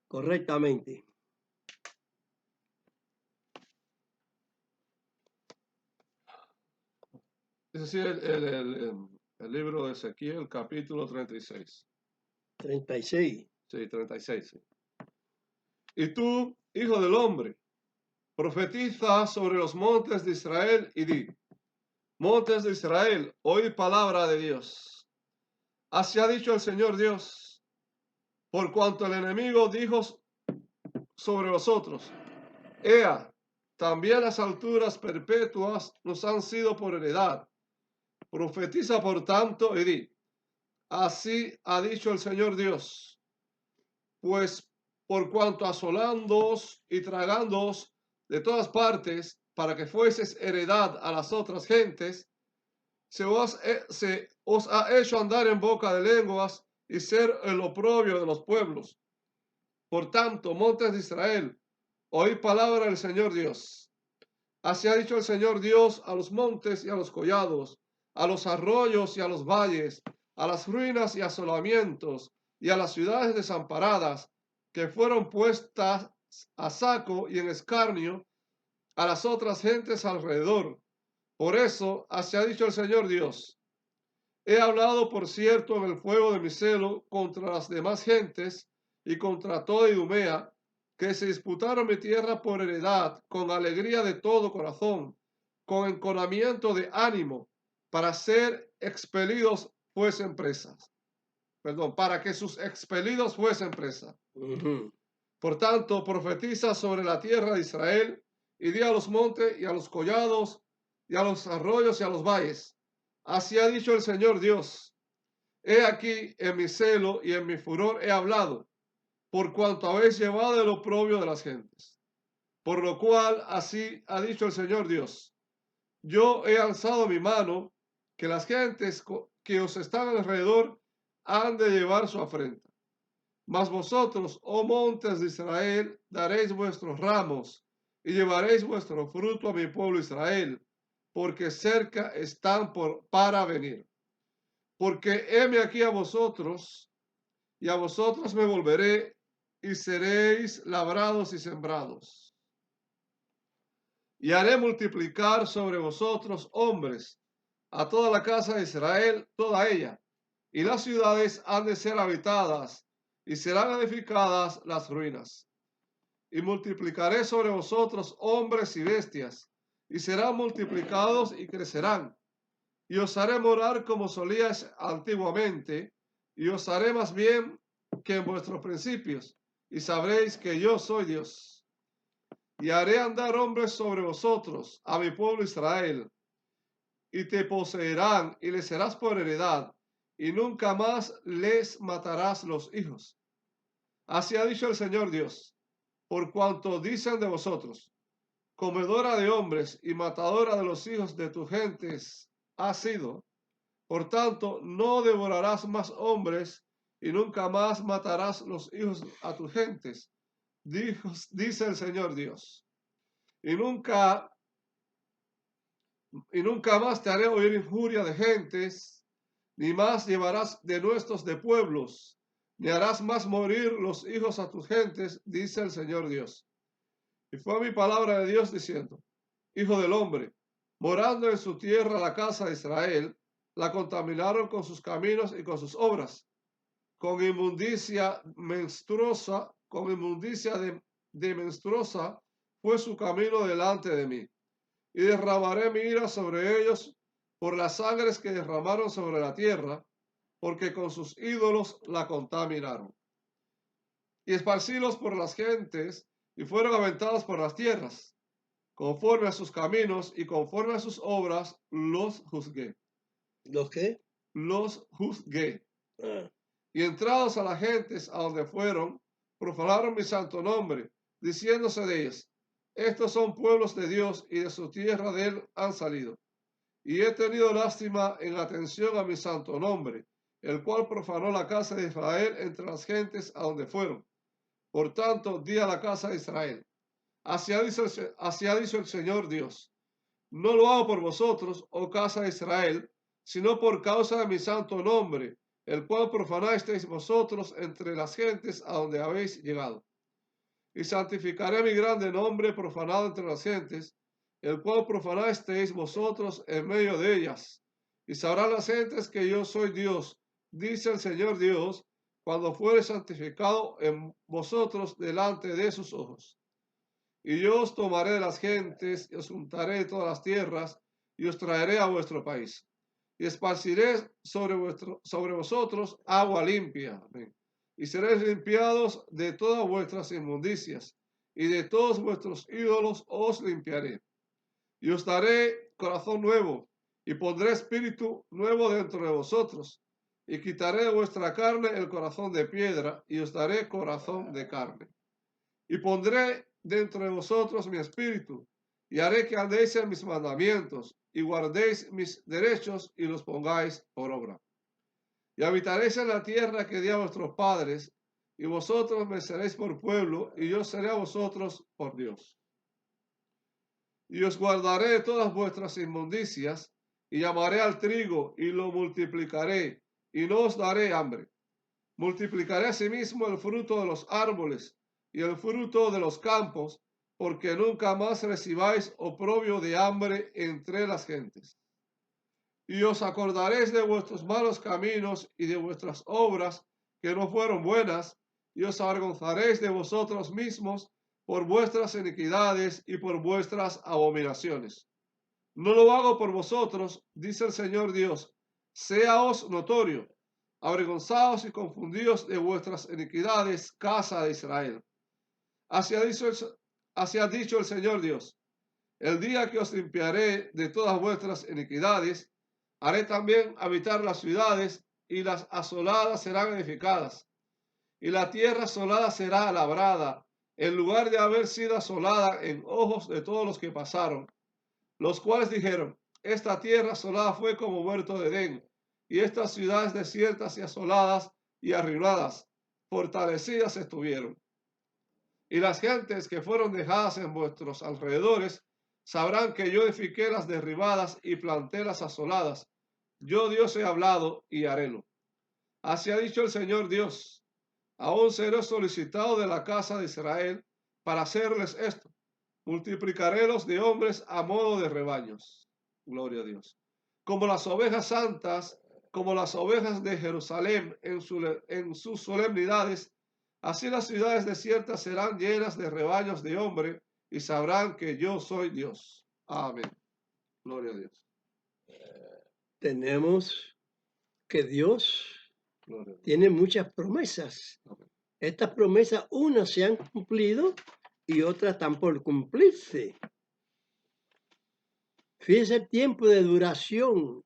S1: correctamente.
S2: Es decir, el libro de Ezequiel, capítulo 36.
S1: 36.
S2: Sí, 36. Sí. Y tú, hijo del hombre, profetiza sobre los montes de Israel y di, montes de Israel, oíd palabra de Dios. Así ha dicho el Señor Dios, por cuanto el enemigo dijo sobre vosotros, Ea, también las alturas perpetuas nos han sido por heredad. Profetiza por tanto y di, así ha dicho el Señor Dios, pues por cuanto asolándoos y tragándoos de todas partes, para que fueseis heredad a las otras gentes, se os ha hecho andar en boca de lenguas y ser el oprobio de los pueblos. Por tanto, montes de Israel, oí palabra del Señor Dios. Así ha dicho el Señor Dios a los montes y a los collados, a los arroyos y a los valles, a las ruinas y asolamientos, y a las ciudades desamparadas, que fueron puestas a saco y en escarnio a las otras gentes alrededor. Por eso, así ha dicho el Señor Dios. He hablado, por cierto, en el fuego de mi celo contra las demás gentes y contra toda Idumea, que se disputaron mi tierra por heredad, con alegría de todo corazón, con enconamiento de ánimo, para ser expelidos fuesen presas. Perdón, para que sus expelidos fuesen presas. Por tanto, profetiza sobre la tierra de Israel y di a los montes y a los collados y a los arroyos y a los valles. Así ha dicho el Señor Dios. He aquí en mi celo y en mi furor he hablado, por cuanto habéis llevado el oprobio de las gentes. Por lo cual así ha dicho el Señor Dios. Yo he alzado mi mano que las gentes que os están alrededor han de llevar su afrenta. Mas vosotros, oh montes de Israel, daréis vuestros ramos y llevaréis vuestro fruto a mi pueblo Israel, porque cerca están para venir. Porque heme aquí a vosotros, y a vosotros me volveré, y seréis labrados y sembrados. Y haré multiplicar sobre vosotros hombres, a toda la casa de Israel, toda ella, y las ciudades han de ser habitadas, y serán edificadas las ruinas. Y multiplicaré sobre vosotros hombres y bestias, y serán multiplicados y crecerán. Y os haré morar como solíais antiguamente, y os haré más bien que en vuestros principios, y sabréis que yo soy Dios. Y haré andar hombres sobre vosotros, a mi pueblo Israel, y te poseerán, y les serás por heredad, y nunca más les matarás los hijos. Así ha dicho el Señor Dios, por cuanto dicen de vosotros, comedora de hombres y matadora de los hijos de tus gentes has sido. Por tanto, no devorarás más hombres y nunca más matarás los hijos a tus gentes, dice el Señor Dios. Y nunca más te haré oír injuria de gentes, ni más llevarás denuestos de pueblos, ni harás más morir los hijos a tus gentes, dice el Señor Dios. Y fue mi palabra de Dios diciendo, Hijo del hombre, morando en su tierra la casa de Israel, la contaminaron con sus caminos y con sus obras, con inmundicia menstruosa, de menstruosa fue su camino delante de mí. Y derramaré mi ira sobre ellos por las sangres que derramaron sobre la tierra, porque con sus ídolos la contaminaron. Y esparcílos por las gentes, y fueron aventados por las tierras. Conforme a sus caminos y conforme a sus obras, los juzgué.
S1: ¿Los qué?
S2: Los juzgué.
S1: Ah.
S2: Y entrados a las gentes a donde fueron, profanaron mi santo nombre, diciéndose de ellas, estos son pueblos de Dios y de su tierra de él han salido. Y he tenido lástima en atención a mi santo nombre, el cual profanó la casa de Israel entre las gentes a donde fueron. Por tanto, di a la casa de Israel, así ha dicho el Señor Dios, no lo hago por vosotros, oh casa de Israel, sino por causa de mi santo nombre, el cual profanasteis vosotros entre las gentes a donde habéis llegado. Y santificaré mi grande nombre profanado entre las gentes, el cual profanasteis vosotros en medio de ellas. Y sabrán las gentes que yo soy Dios, dice el Señor Dios, cuando fuere santificado en vosotros delante de sus ojos. Y yo os tomaré de las gentes, y os juntaré de todas las tierras, y os traeré a vuestro país. Y esparciré sobre vosotros agua limpia. Amén. Y seréis limpiados de todas vuestras inmundicias, y de todos vuestros ídolos os limpiaré. Y os daré corazón nuevo, y pondré espíritu nuevo dentro de vosotros, y quitaré de vuestra carne el corazón de piedra, y os daré corazón de carne. Y pondré dentro de vosotros mi espíritu, y haré que andéis en mis mandamientos, y guardéis mis derechos, y los pongáis por obra. Y habitaréis en la tierra que di a vuestros padres, y vosotros me seréis por pueblo, y yo seré a vosotros por Dios. Y os guardaré de todas vuestras inmundicias, y llamaré al trigo, y lo multiplicaré, y no os daré hambre. Multiplicaré asimismo el fruto de los árboles, y el fruto de los campos, porque nunca más recibáis oprobio de hambre entre las gentes. Y os acordaréis de vuestros malos caminos y de vuestras obras que no fueron buenas, y os avergonzaréis de vosotros mismos por vuestras iniquidades y por vuestras abominaciones. No lo hago por vosotros, dice el Señor Dios, séaos notorio, avergonzados y confundidos de vuestras iniquidades, casa de Israel. Así ha dicho el Señor Dios, el día que os limpiaré de todas vuestras iniquidades, haré también habitar las ciudades, y las asoladas serán edificadas, y la tierra asolada será labrada, en lugar de haber sido asolada en ojos de todos los que pasaron, los cuales dijeron, esta tierra asolada fue como huerto de Edén, y estas ciudades desiertas y asoladas y arruinadas, fortalecidas estuvieron. Y las gentes que fueron dejadas en vuestros alrededores sabrán que yo edifiqué las derribadas y planté las asoladas. Yo Dios he hablado y harélo. Así ha dicho el Señor Dios. Aún seré solicitado de la casa de Israel para hacerles esto. Multiplicaré los de hombres a modo de rebaños. Gloria a Dios. Como las ovejas santas, como las ovejas de Jerusalén en sus solemnidades, así las ciudades desiertas serán llenas de rebaños de hombre y sabrán que yo soy Dios. Amén. Gloria a Dios.
S1: Tenemos que Dios
S2: Gloria a Dios.
S1: tiene muchas promesas.
S2: Amén.
S1: Estas promesas, unas se han cumplido y otras están por cumplirse. Fíjense el tiempo de duración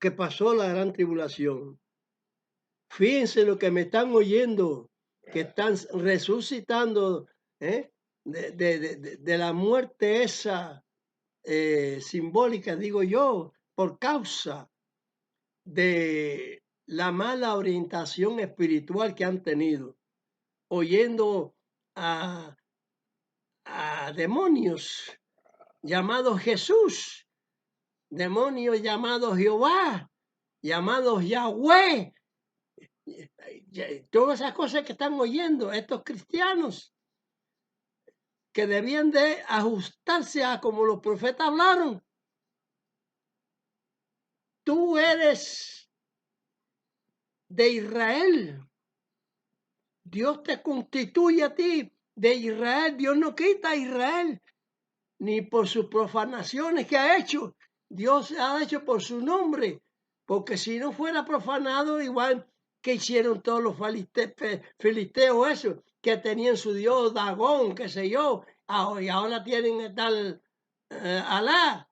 S1: que pasó la gran tribulación. Fíjense lo que me están oyendo, que están resucitando de la muerte esa simbólica, digo yo, por causa de la mala orientación espiritual que han tenido, oyendo a demonios llamados Jesús, demonios llamados Jehová, llamados Yahweh, todas esas cosas que están oyendo estos cristianos, que debían de ajustarse a como los profetas hablaron. Tú eres de Israel. Dios te constituye a ti de Israel. Dios no quita a Israel ni por sus profanaciones que ha hecho. Dios ha hecho por su nombre. Porque si no fuera profanado, igual que hicieron todos los filisteos esos, que tenían su dios Dagón, qué sé yo, y ahora tienen el tal Alá.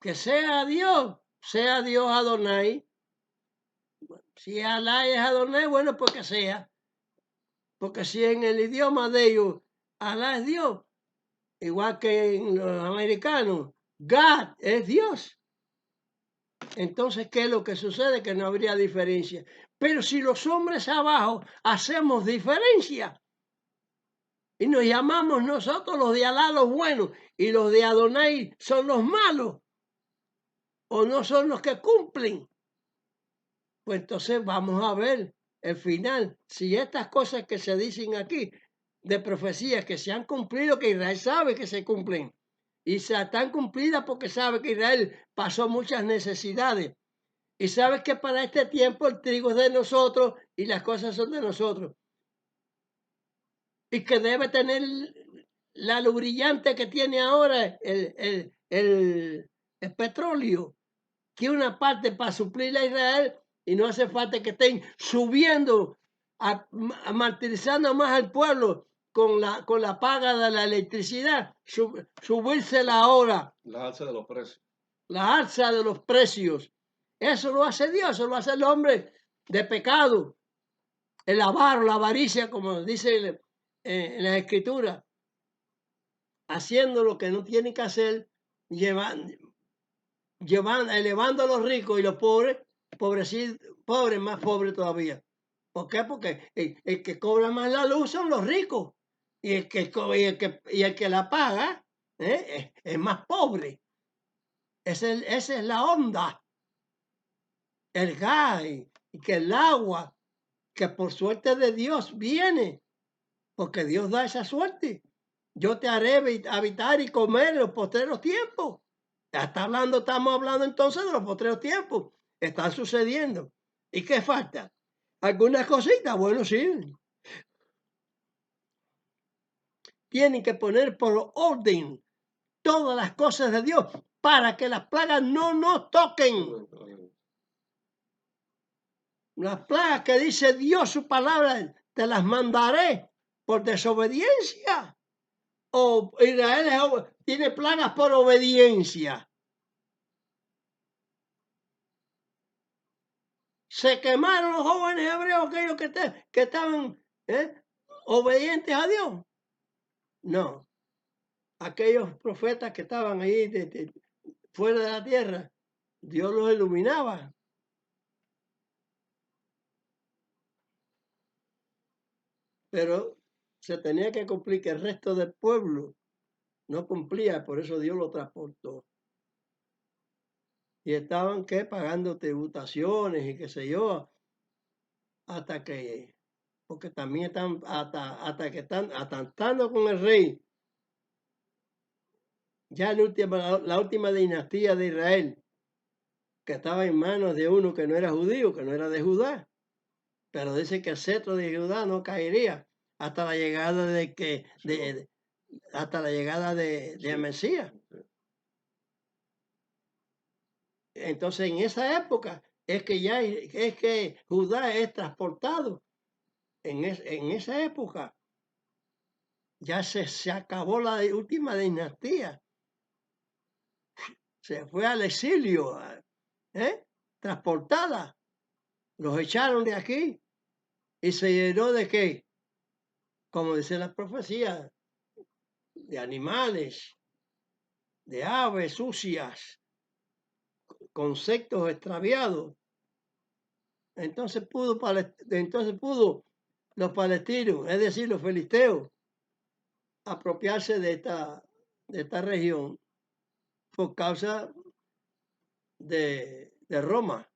S1: Que sea Dios Adonai. Si Alá es Adonai, bueno, pues que sea. Porque si en el idioma de ellos Alá es Dios, igual que en los americanos, God es Dios. Entonces, ¿qué es lo que sucede? Que no habría diferencia. Pero si los hombres abajo hacemos diferencia y nos llamamos nosotros los de Alá los buenos y los de Adonai son los malos o no son los que cumplen, pues entonces vamos a ver el final. Si estas cosas que se dicen aquí de profecías que se han cumplido, que Israel sabe que se cumplen y se están cumplidas porque sabe que Israel pasó muchas necesidades y sabe que para este tiempo el trigo es de nosotros y las cosas son de nosotros y que debe tener la luz brillante que tiene ahora el petróleo, que una parte para suplir a Israel y no hace falta que estén subiendo, martirizando más al pueblo con la paga de la electricidad, subirse la hora.
S2: La alza de los precios.
S1: La alza de los precios. Eso lo hace Dios, eso lo hace el hombre de pecado. El avaro, la avaricia, como dice en la escritura, haciendo lo que no tiene que hacer, elevando a los ricos y los pobres, pobres más pobres todavía. ¿Por qué? Porque el que cobra más la luz son los ricos y el que la paga es más pobre. Esa es la onda. El gas y que el agua, que por suerte de Dios viene, porque Dios da esa suerte. Yo te haré habitar y comer en los postreros tiempos. Estamos hablando entonces de los postreros tiempos. Están sucediendo. ¿Y qué falta? ¿Algunas cositas? Bueno, sí. Tienen que poner por orden todas las cosas de Dios para que las plagas no nos toquen. Las plagas que dice Dios, su palabra, te las mandaré por desobediencia. O Israel tiene plagas por obediencia. Se quemaron los jóvenes hebreos, aquellos que estaban obedientes a Dios. No. aquellos profetas que estaban ahí fuera de la tierra, Dios los iluminaba. Pero se tenía que cumplir, que el resto del pueblo no cumplía, por eso Dios lo transportó. Y estaban pagando tributaciones y qué sé yo, hasta que, porque también están, hasta que están atentando con el rey. Ya la última dinastía de Israel, que estaba en manos de uno que no era judío, que no era de Judá. Pero dice que el cetro de Judá no caería hasta la llegada hasta la llegada de Mesías. Entonces, en esa época es que Judá es transportado. En esa época ya se acabó la última dinastía. Se fue al exilio, transportada. Los echaron de aquí y se llenó de qué, como dice la profecía, de animales, de aves sucias, conceptos extraviados. Entonces pudo los palestinos, es decir, los filisteos, apropiarse de esta región por causa de Roma.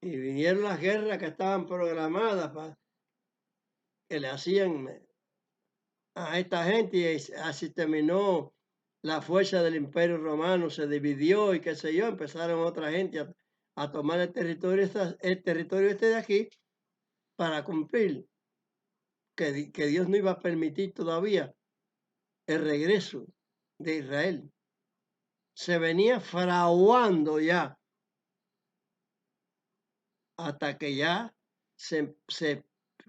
S1: Y vinieron las guerras que estaban programadas que le hacían a esta gente, y así terminó la fuerza del Imperio Romano, se dividió y qué sé yo, empezaron otra gente a tomar el territorio este de aquí para cumplir que Dios no iba a permitir todavía el regreso de Israel. Se venía fraguando ya hasta que ya se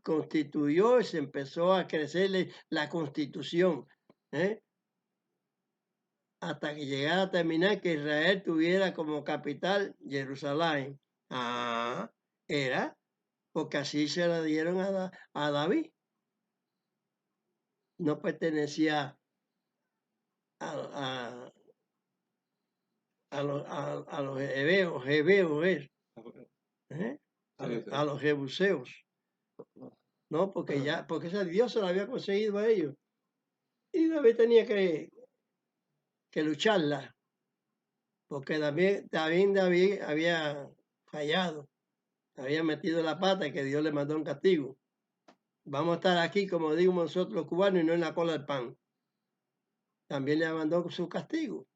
S1: constituyó y se empezó a crecer la constitución, hasta que llegara a terminar que Israel tuviera como capital Jerusalén. Era porque así se la dieron a David. No pertenecía a los hebeos, a los jebuseos. No, porque ese Dios se lo había conseguido a ellos. Y David tenía que lucharla, porque David había fallado, había metido la pata y que Dios le mandó un castigo. Vamos a estar aquí, como digo nosotros los cubanos, y no en la cola del pan. También le mandó su castigo.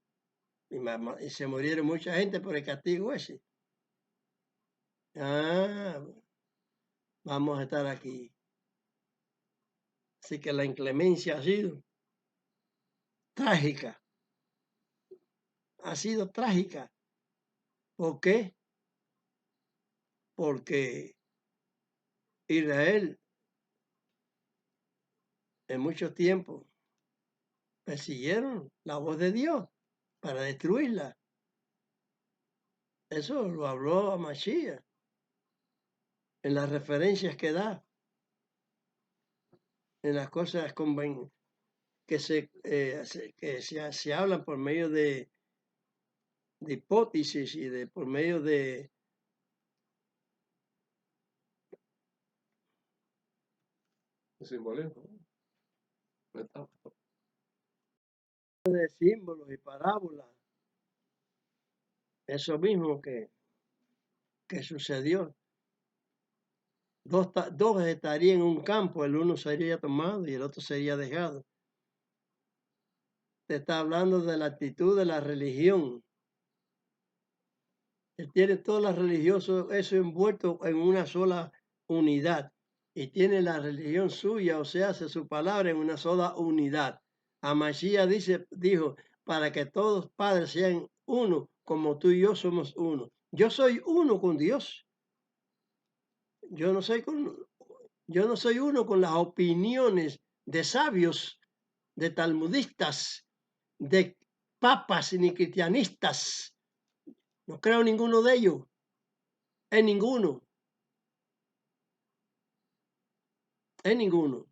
S1: Y se murieron mucha gente por el castigo ese. Vamos a estar aquí. Así que la inclemencia ha sido trágica. Ha sido trágica. ¿Por qué? Porque Israel en mucho tiempo persiguieron la voz de Dios para destruirla. Eso lo habló a Mashiach en las referencias que da, en las cosas que se hablan por medio de hipótesis y por medio de
S2: simbolismo,
S1: de símbolos y parábolas. Eso mismo que sucedió. Dos estarían en un campo, el uno sería tomado y el otro sería dejado. Te está hablando de la actitud de la religión. Él tiene todas las religiosas, eso envuelto en una sola unidad. Y tiene la religión suya, o sea, hace su palabra en una sola unidad. Mashiach dijo, para que todos padres sean uno, como tú y yo somos uno. Yo soy uno con Dios. Yo no soy uno con las opiniones de sabios, de talmudistas, de papas ni cristianistas. No creo en ninguno de ellos. En ninguno. En ninguno.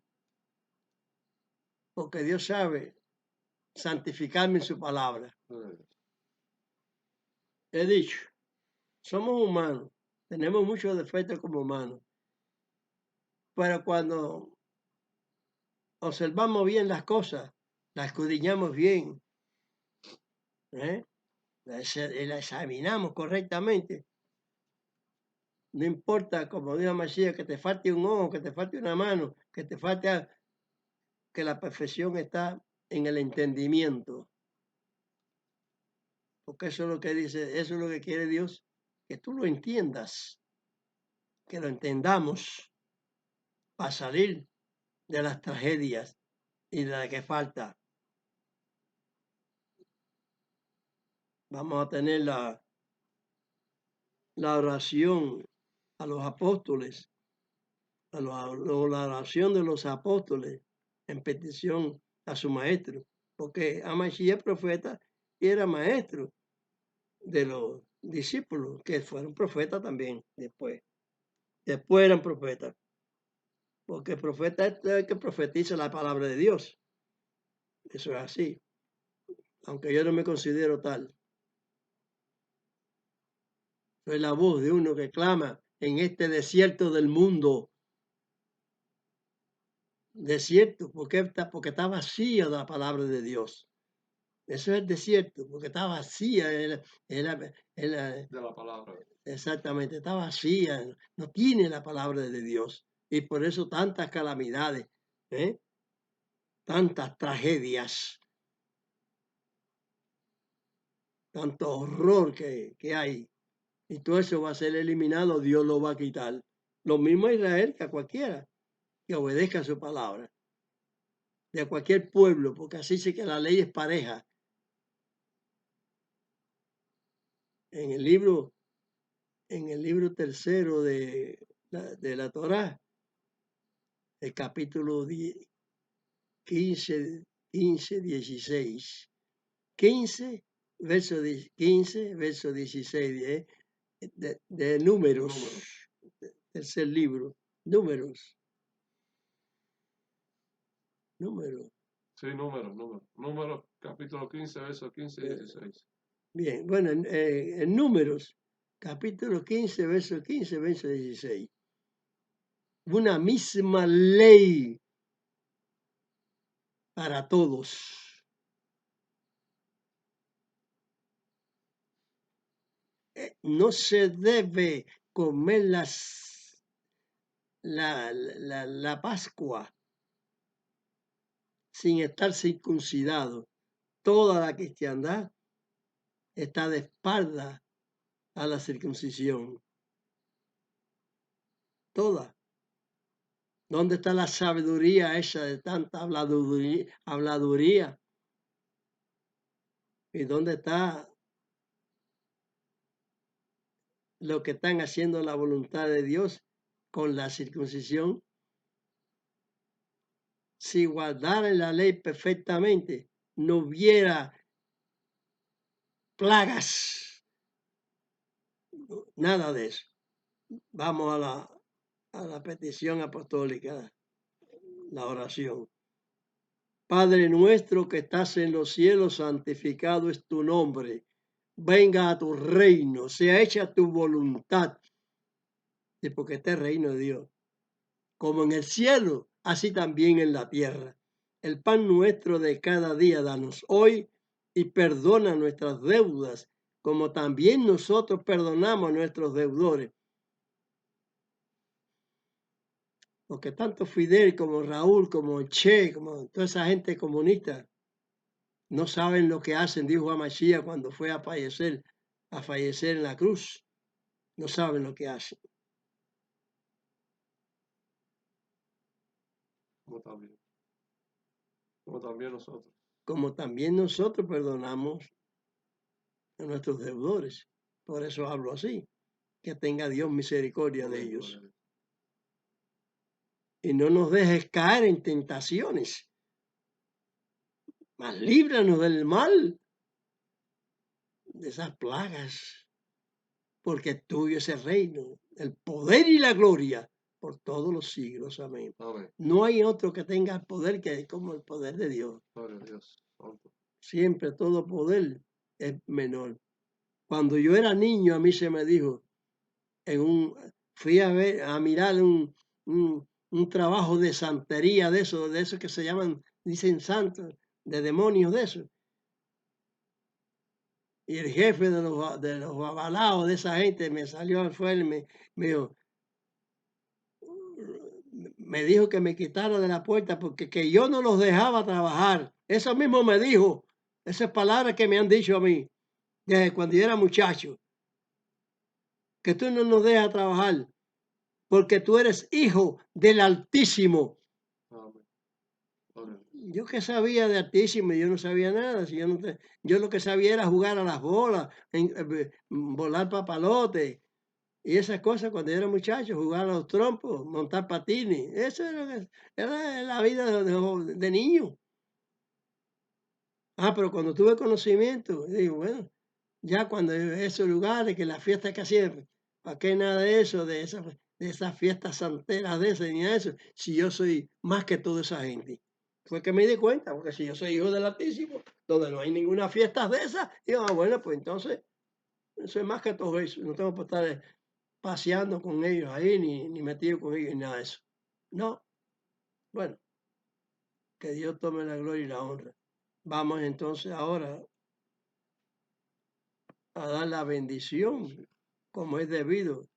S1: porque Dios sabe santificarme en su palabra. He dicho, somos humanos, tenemos muchos defectos como humanos, pero cuando observamos bien las cosas, las escudriñamos bien, las examinamos correctamente, no importa, como dijo Mashiach, que te falte un ojo, que te falte una mano, que te falte, que la perfección está en el entendimiento. Porque eso es lo que dice, eso es lo que quiere Dios, que tú lo entiendas, que lo entendamos para salir de las tragedias y de la que falta. Vamos a tener la oración a los apóstoles, la oración de los apóstoles en petición a su maestro, porque Mashiach es profeta y era maestro de los discípulos, que fueron profetas también después. Después eran profetas. Porque el profeta es el que profetiza la palabra de Dios. Eso es así. Aunque yo no me considero tal. Soy la voz de uno que clama en este desierto del mundo. Desierto, porque está vacía la palabra de Dios. Eso es el desierto, porque está vacía.
S2: De la palabra.
S1: Exactamente, está vacía. No tiene la palabra de Dios. Y por eso tantas calamidades, tantas tragedias, tanto horror que hay. Y todo eso va a ser eliminado, Dios lo va a quitar. Lo mismo a Israel que a cualquiera que obedezca su palabra. De cualquier pueblo, porque así sí que la ley es pareja. En el libro tercero de la Torá, el capítulo 15, 16. 15, verso 16 de Números. Tercer libro, Números.
S2: Sí, Números, capítulo 15, verso 15 y 16.
S1: Bien, bueno, en Números, capítulo 15, verso 15, verso 16. Una misma ley para todos. No se debe comer la Pascua sin estar circuncidado. Toda la cristiandad está de espalda a la circuncisión. Toda. ¿Dónde está la sabiduría esa de tanta habladuría? ¿Y dónde está lo que están haciendo la voluntad de Dios con la circuncisión? Si guardaran la ley perfectamente, no hubiera plagas, nada de eso. Vamos a la petición apostólica, la oración. Padre nuestro que estás en los cielos, santificado es tu nombre. Venga a tu reino, sea hecha tu voluntad. Y porque este reino de Dios, como en el cielo, así también en la tierra. El pan nuestro de cada día danos hoy y perdona nuestras deudas, como también nosotros perdonamos a nuestros deudores. Porque tanto Fidel como Raúl, como Che, como toda esa gente comunista, no saben lo que hacen, dijo a Mashiach cuando fue a fallecer en la cruz. No saben lo que hacen.
S2: Como también nosotros.
S1: Como también nosotros perdonamos a nuestros deudores. Por eso hablo así. Que tenga Dios misericordia de ellos. Y no nos dejes caer en tentaciones. Mas líbranos del mal, de esas plagas. Porque tuyo es el reino, el poder y la gloria por todos los siglos. Amén.
S2: Amén.
S1: No hay otro que tenga el poder que como el poder de Dios.
S2: Gloria a Dios. Santo.
S1: Siempre todo poder es menor. Cuando yo era niño, a mí se me dijo, fui a mirar un trabajo de santería de eso que se llaman, dicen santos, de demonios de eso. Y el jefe de los babalaos de esa gente me salió afuera y me dijo que me quitara de la puerta porque que yo no los dejaba trabajar. Eso mismo me dijo, esas palabras que me han dicho a mí desde cuando yo era muchacho, que tú no nos dejas trabajar porque tú eres hijo del Altísimo.
S2: Amén. Gloria a Dios.
S1: Yo que sabía de Altísimo, yo no sabía nada. Si yo lo que sabía era jugar a las bolas, volar papalotes y esas cosas cuando yo era muchacho, jugar a los trompos, montar patines. Eso era la vida de niño. Pero cuando tuve conocimiento, digo, bueno, ya cuando esos lugares, que las fiestas que hacían, ¿para qué nada de eso, de esas fiestas santeras de esas, ni nada de eso? Si yo soy más que toda esa gente. Fue que me di cuenta, porque si yo soy hijo del Altísimo, donde no hay ninguna fiesta de esas, digo, bueno, pues entonces, soy más que todo eso. No tengo que estar paseando con ellos ahí, ni metido con ellos, ni nada de eso. No, bueno, que Dios tome la gloria y la honra. Vamos entonces ahora a dar la bendición como es debido,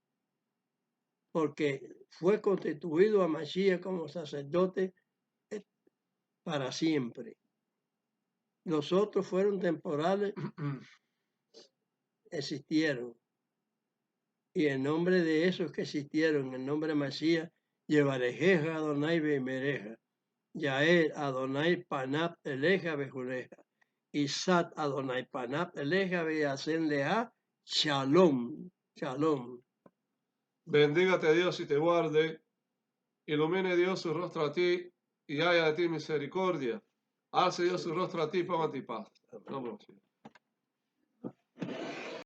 S1: porque fue constituido a Mashiach como sacerdote para siempre. Los otros fueron temporales, existieron. Y en nombre de esos que existieron, en nombre de Mashiach, llevarejeja Adonai Bemereja, Yael Adonai Panap Eleja Bejuleja, Isat Adonai Panap Eleja Beyasen Leja, Shalom, Shalom.
S2: Bendígate Dios y te guarde. Ilumine Dios su rostro a ti y haya de ti misericordia. Alce Dios su rostro a ti y ponga a ti paz. Vamos.